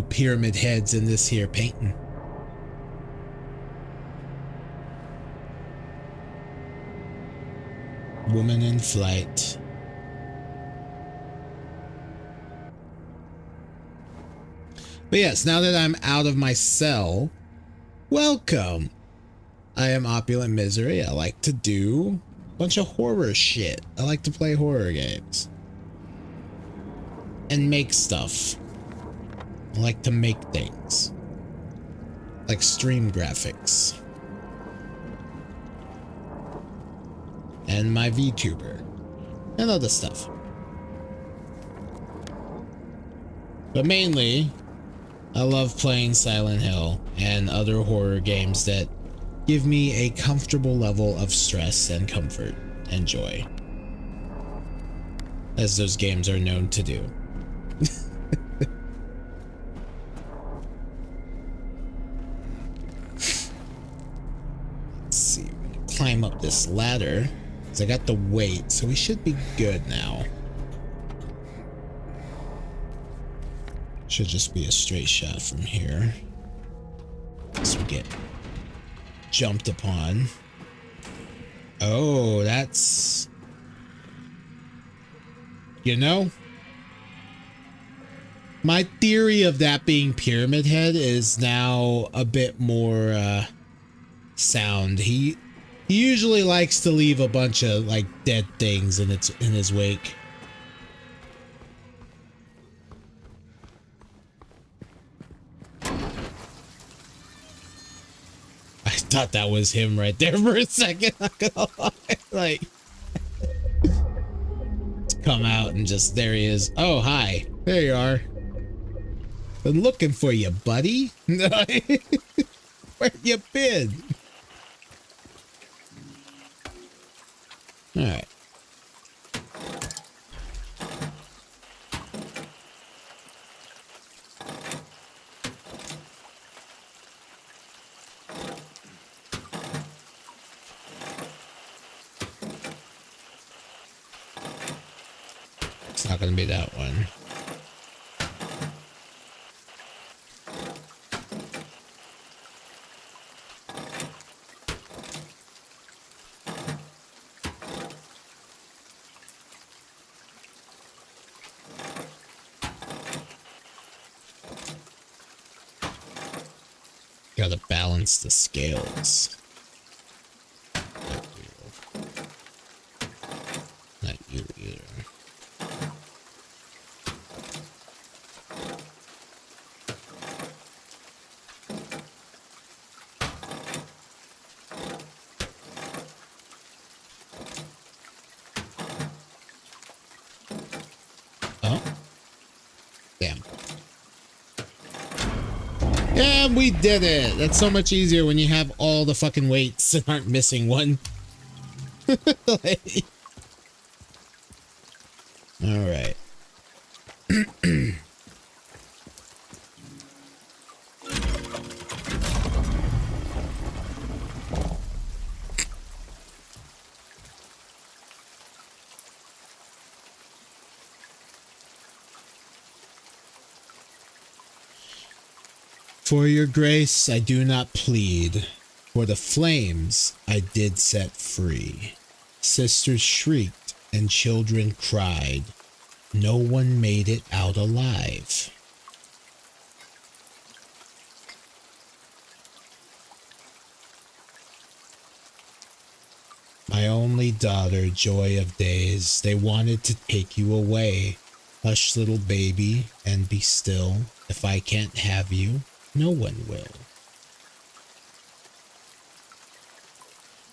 pyramid heads in this here painting. Woman in flight. But yes, now that I'm out of my cell, welcome. I am Opulent Misery. I like to do a bunch of horror shit. I like to play horror games. And make stuff. I like to make things. Like stream graphics. and my VTuber and other stuff. But mainly, I love playing Silent Hill and other horror games that give me a comfortable level of stress and comfort and joy, as those games are known to do. Let's see, we can climb up this ladder, because I got the weight, so we should be good now. Should just be a straight shot from here. So we get jumped upon. Oh, that's... You know? My theory of that being Pyramid Head is now a bit more sound. He usually likes to leave a bunch of like dead things in his wake. I thought that was him right there for a second. Not gonna lie. Like, come out and just there he is. Oh, hi. There you are. Been looking for you, buddy. Where you been? All right. It's not gonna be that one. Gotta balance the scales. Not you either. Oh. Damn. And we did it. That's so much easier when you have all the fucking weights and aren't missing one. Like... All right. For your grace I do not plead, for the flames I did set free. Sisters shrieked and children cried, no one made it out alive. My only daughter, joy of days, they wanted to take you away. Hush, little baby, and be still. If I can't have you, no one will.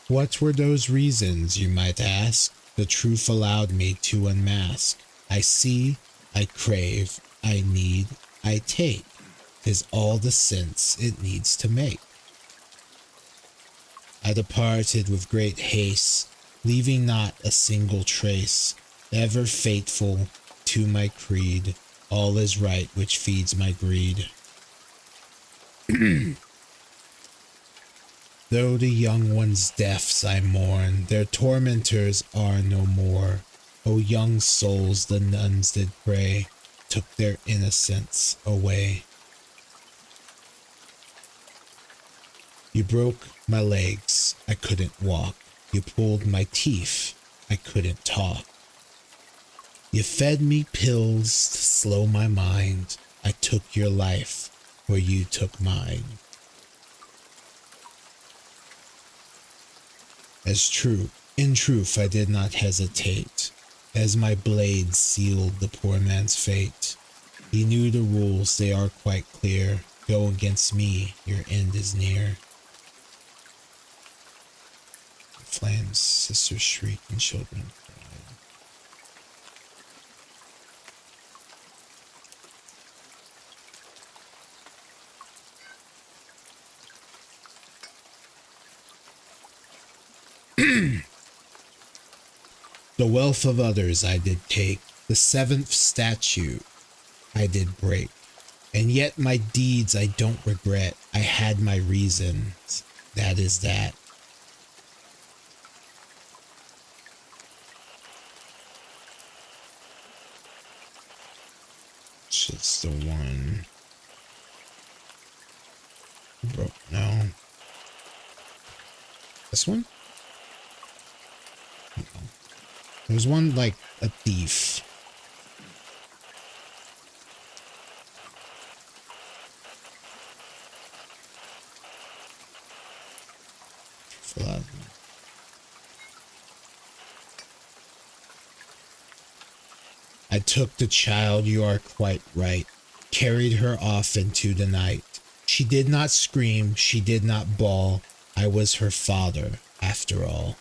What were those reasons, you might ask? The truth allowed me to unmask. I see, I crave, I need, I take. 'Tis all the sense it needs to make. I departed with great haste, leaving not a single trace. Ever faithful to my creed, all is right which feeds my greed. Though the young ones' deaths I mourn, their tormentors are no more. O young souls the nuns did pray, took their innocence away. You broke my legs, I couldn't walk. You pulled my teeth, I couldn't talk. You fed me pills to slow my mind. I took your life, for you took mine. In truth, I did not hesitate, as my blade sealed the poor man's fate. He knew the rules, they are quite clear. Go against me, your end is near. flames, sisters shrieked and children cried. The wealth of others I did take, the seventh statute I did break, and yet my deeds I don't regret. I had my reasons, that is that. Just the one. Broke, no. This one? No. There's one like a thief. For that. I took the child, you are quite right, carried her off into the night. She did not scream, she did not bawl. I was her father, after all.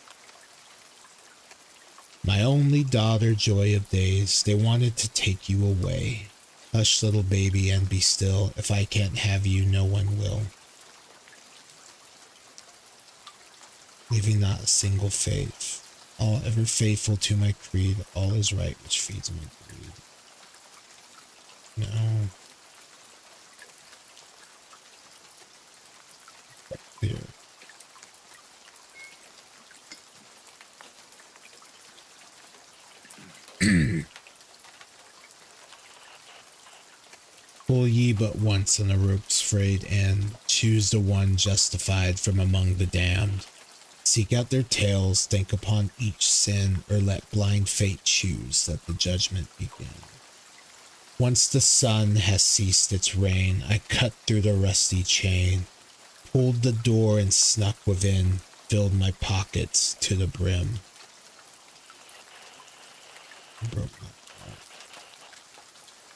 My only daughter, joy of days, they wanted to take you away. Hush, little baby, and be still. If I can't have you, no one will. Leaving not a single faith. All ever faithful to my creed. All is right, which feeds my greed. No. Here. Pull ye but once on the rope's frayed end, choose the one justified from among the damned. Seek out their tails, think upon each sin, or let blind fate choose, let the judgment begin. Once the sun has ceased its reign, I cut through the rusty chain, pulled the door and snuck within, filled my pockets to the brim. Broke my heart.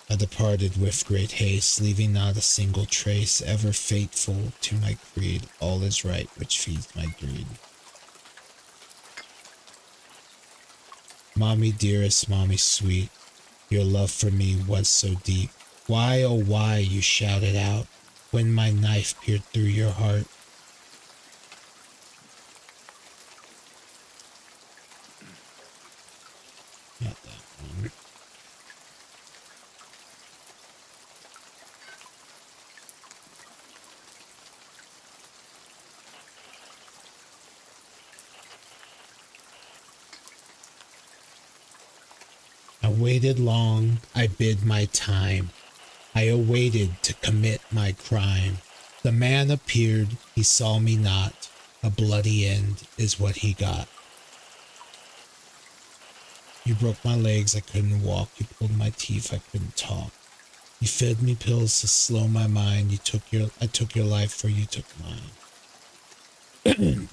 I departed with great haste, leaving not a single trace, ever faithful to my creed. All is right, which feeds my greed. Mommy dearest, mommy sweet, your love for me was so deep. Why, oh why, you shouted out, when my knife peered through your heart. Not that one. I waited long, I bid my time. I awaited to commit my crime. The man appeared, he saw me not. A bloody end is what he got. You broke my legs, I couldn't walk. You pulled my teeth, I couldn't talk. You fed me pills to slow my mind. I took your life for you took mine.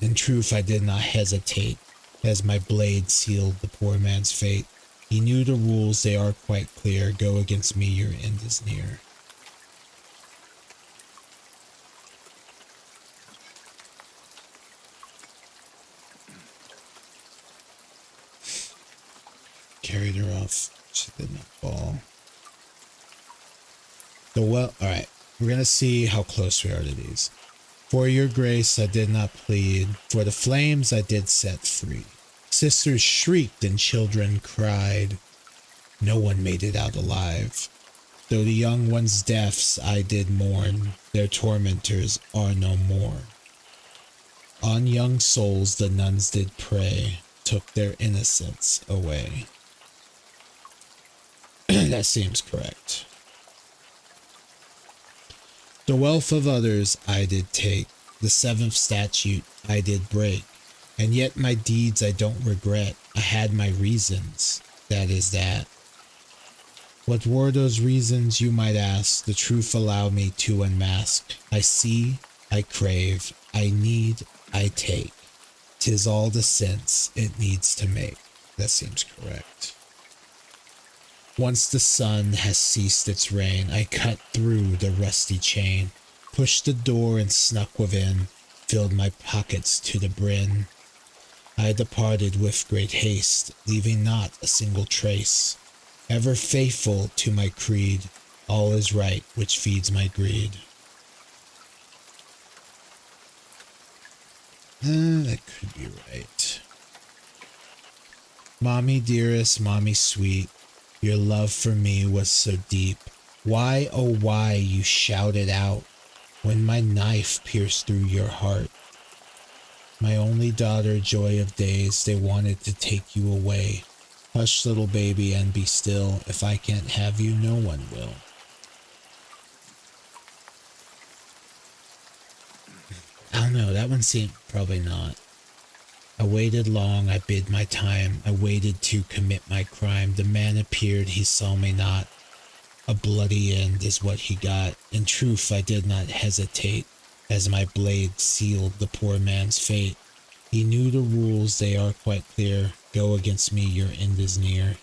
In truth, I did not hesitate, as my blade sealed the poor man's fate. He knew the rules, they are quite clear. Go against me, your end is near. Carried her off. She did not fall. Alright. We're gonna see how close we are to these. For your grace I did not plead. For the flames I did set free. Sisters shrieked and children cried. No one made it out alive. Though the young ones' deaths I did mourn, their tormentors are no more. On young souls the nuns did prey, took their innocence away. That seems correct. The wealth of others I did take, the seventh statute I did break. And yet my deeds I don't regret. I had my reasons, that is that. What were those reasons, you might ask? The truth allow me to unmask. I see, I crave, I need, I take. 'Tis all the sense it needs to make. That seems correct. Once the sun has ceased its reign, I cut through the rusty chain, pushed the door and snuck within, filled my pockets to the brim. I departed with great haste, leaving not a single trace. Ever faithful to my creed, all is right which feeds my greed. That could be right. Mommy dearest, mommy sweet, your love for me was so deep. Why, oh why, you shouted out when my knife pierced through your heart. My only daughter, joy of days, they wanted to take you away. Hush, little baby, and be still. If I can't have you, no one will. I don't know, that one seemed probably not. I waited long, I bid my time. I waited to commit my crime. The man appeared, he saw me not. A bloody end is what he got. In truth, I did not hesitate, as my blade sealed the poor man's fate. He knew the rules, they are quite clear. Go against me, your end is near.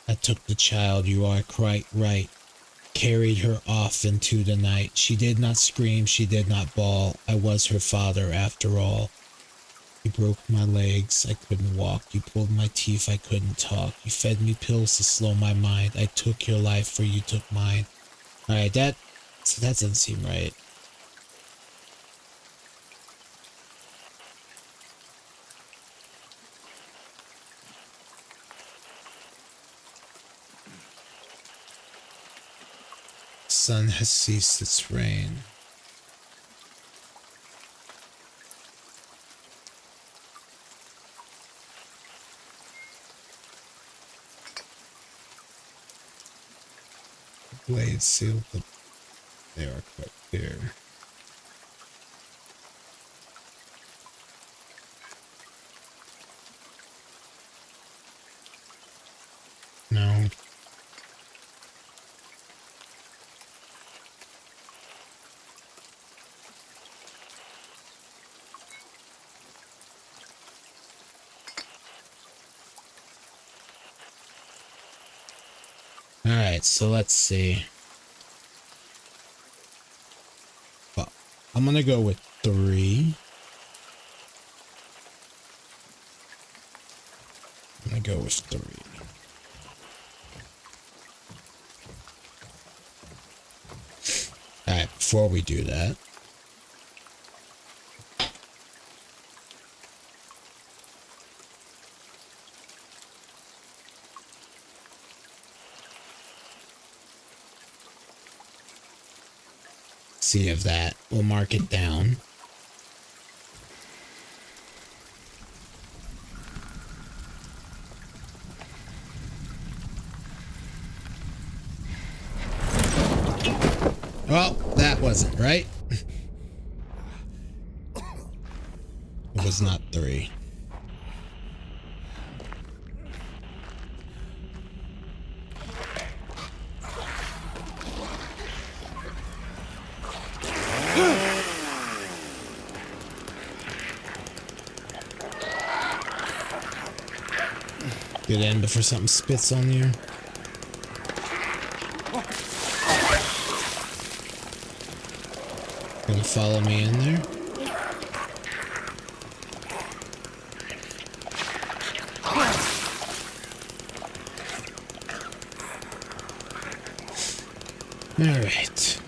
I took the child, you are quite right. Carried her off into the night. She did not scream, she did not bawl. I was her father after all. You broke my legs, I couldn't walk. You pulled my teeth, I couldn't talk. You fed me pills to slow my mind. I took your life, for you took mine. Alright, that doesn't seem right. Sun has ceased its rain. The blade sealed the... They are quite clear. No. Alright, so let's see. Well, I'm gonna go with 3. I'm gonna go with 3. Alright, before we do that, see if that will mark it down. Well, that wasn't right. It was not 3. Good end before something spits on you. Gonna follow me in there. All right.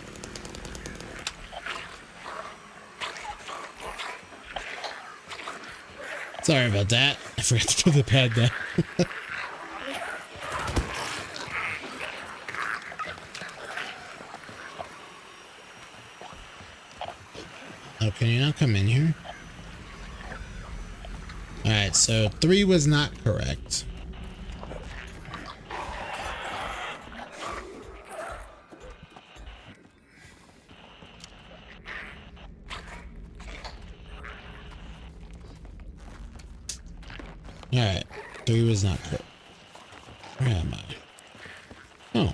Sorry about that. I forgot to put the pad down. Oh, can you not come in here? Alright, so 3 was not correct. Alright, 3 was not correct. Where am I? Oh.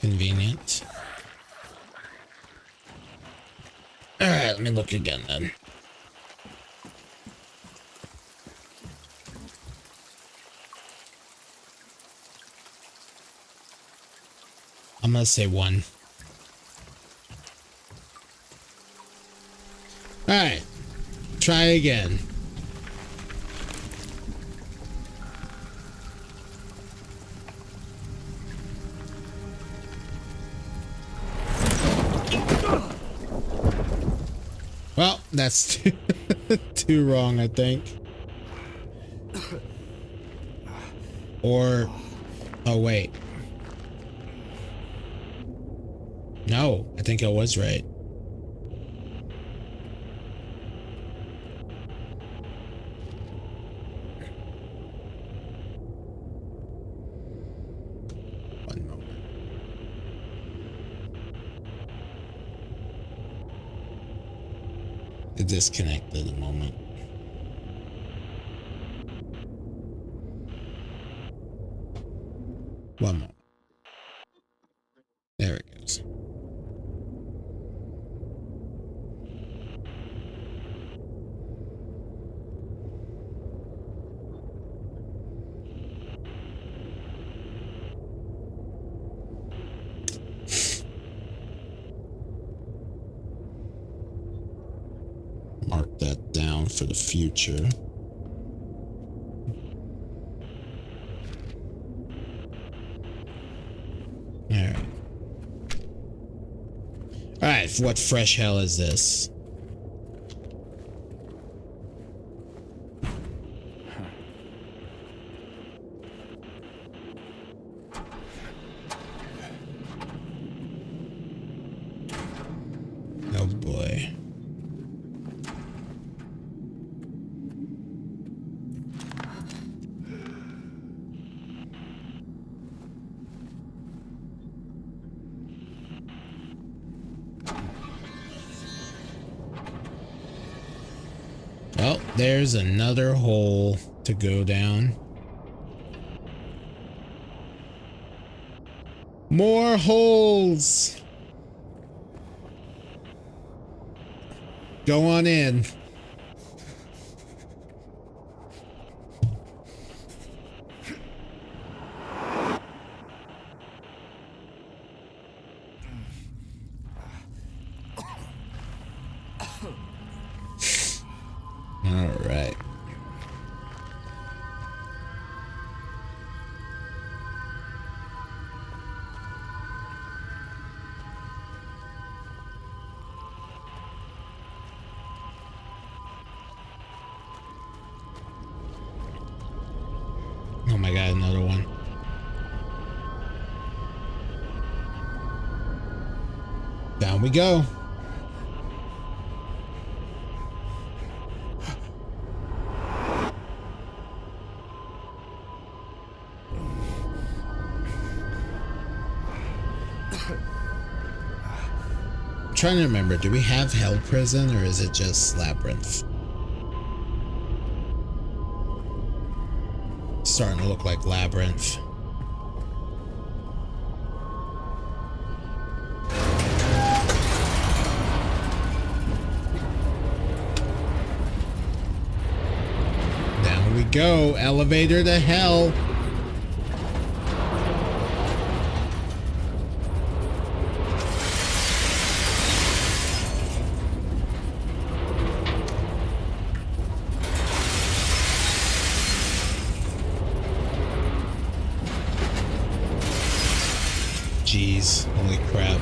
Convenient. Alright, let me look again then. I'm gonna say 1. try again. Well, that's too wrong, I think. Or, oh wait. No, I think I was right. One moment. It disconnected a moment. One moment. There it goes. Mark that down for the future. Alright, what fresh hell is this? Oh boy. Well, there's another hole to go down. More holes. Go on in. All right. Oh my God, another one. Down we go. I'm trying to remember, do we have Hell Prison or is it just Labyrinth? Starting to look like Labyrinth. Down we go, elevator to hell. Jeez, holy crap.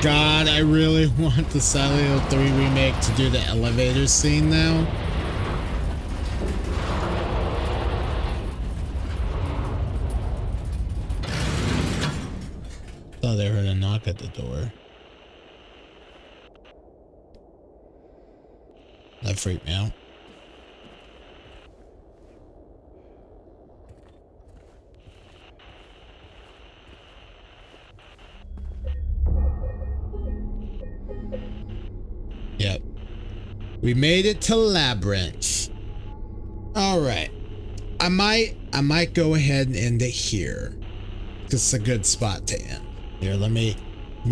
God, I really want the Silent Hill 3 remake to do the elevator scene now. Thought I heard a knock at the door. That freaked me out. Yep. We made it to Labyrinth. All right. I might go ahead and end it here. It's a good spot to end. Here, let me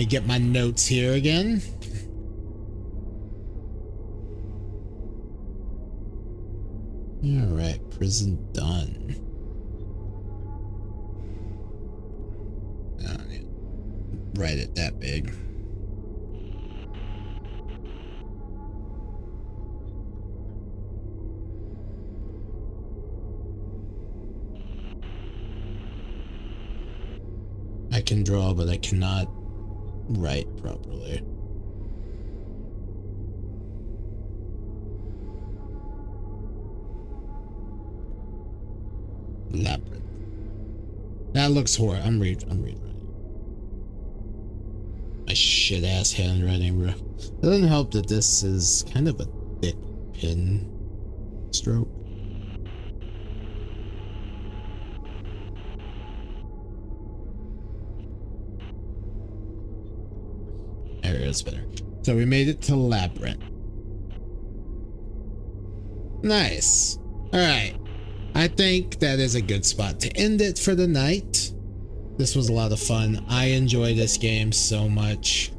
get my notes here again. All right, prison done. I don't need to write it that big. can draw, but I cannot write properly. Labyrinth. That looks horrible. I'm reading. My shit ass handwriting, bro. It doesn't help that this is kind of a thick pen stroke. There it is, better. So we made it to Labyrinth. Nice. All right. I think that is a good spot to end it for the night. This was a lot of fun. I enjoy this game so much.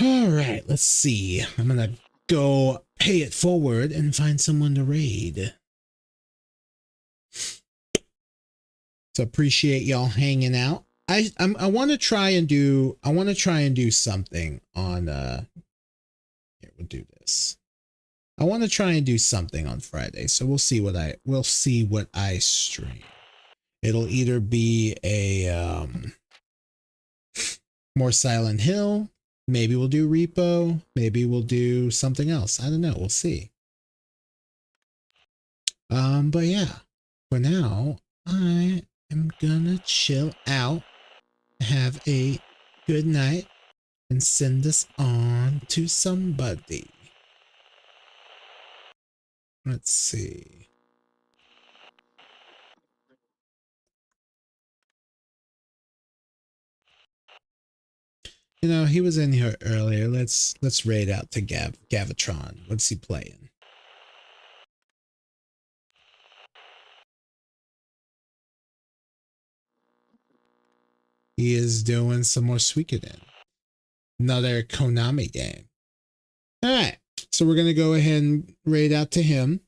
All right, let's see. I'm gonna go pay it forward and find someone to raid. So appreciate y'all hanging out. I want to try and do something on here, we'll do this. I want to try and do something on Friday. So we'll see what I stream. It'll either be a more Silent Hill, maybe we'll do Repo, maybe we'll do something else. I don't know, we'll see. But yeah, for now, I am gonna chill out, have a good night, and send this on to somebody. Let's see. You know, he was in here earlier. Let's raid out to Gavatron. What's he playing? He is doing some more Suikoden. Another Konami game. All right. So we're going to go ahead and raid out to him.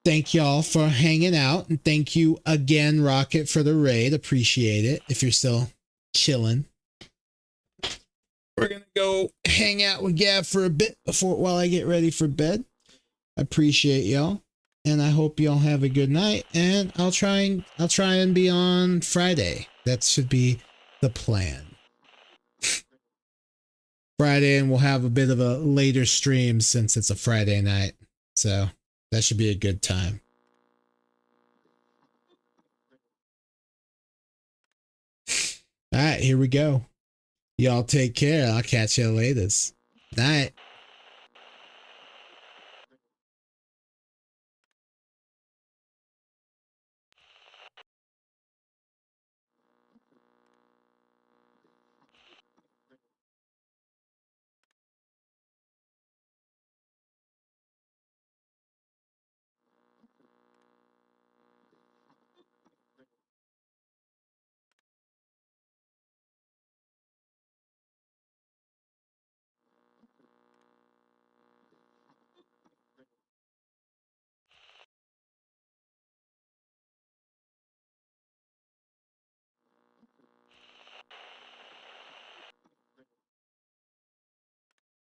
Thank y'all for hanging out. And thank you again, Rocket, for the raid. Appreciate it. If you're still chilling. We're going to go hang out with Gav for a bit while I get ready for bed. I appreciate y'all. And I hope y'all have a good night. And I'll try and be on Friday. That should be the plan. Friday, and we'll have a bit of a later stream since it's a Friday night. So that should be a good time. All right, here we go. Y'all take care. I'll catch you later. Night.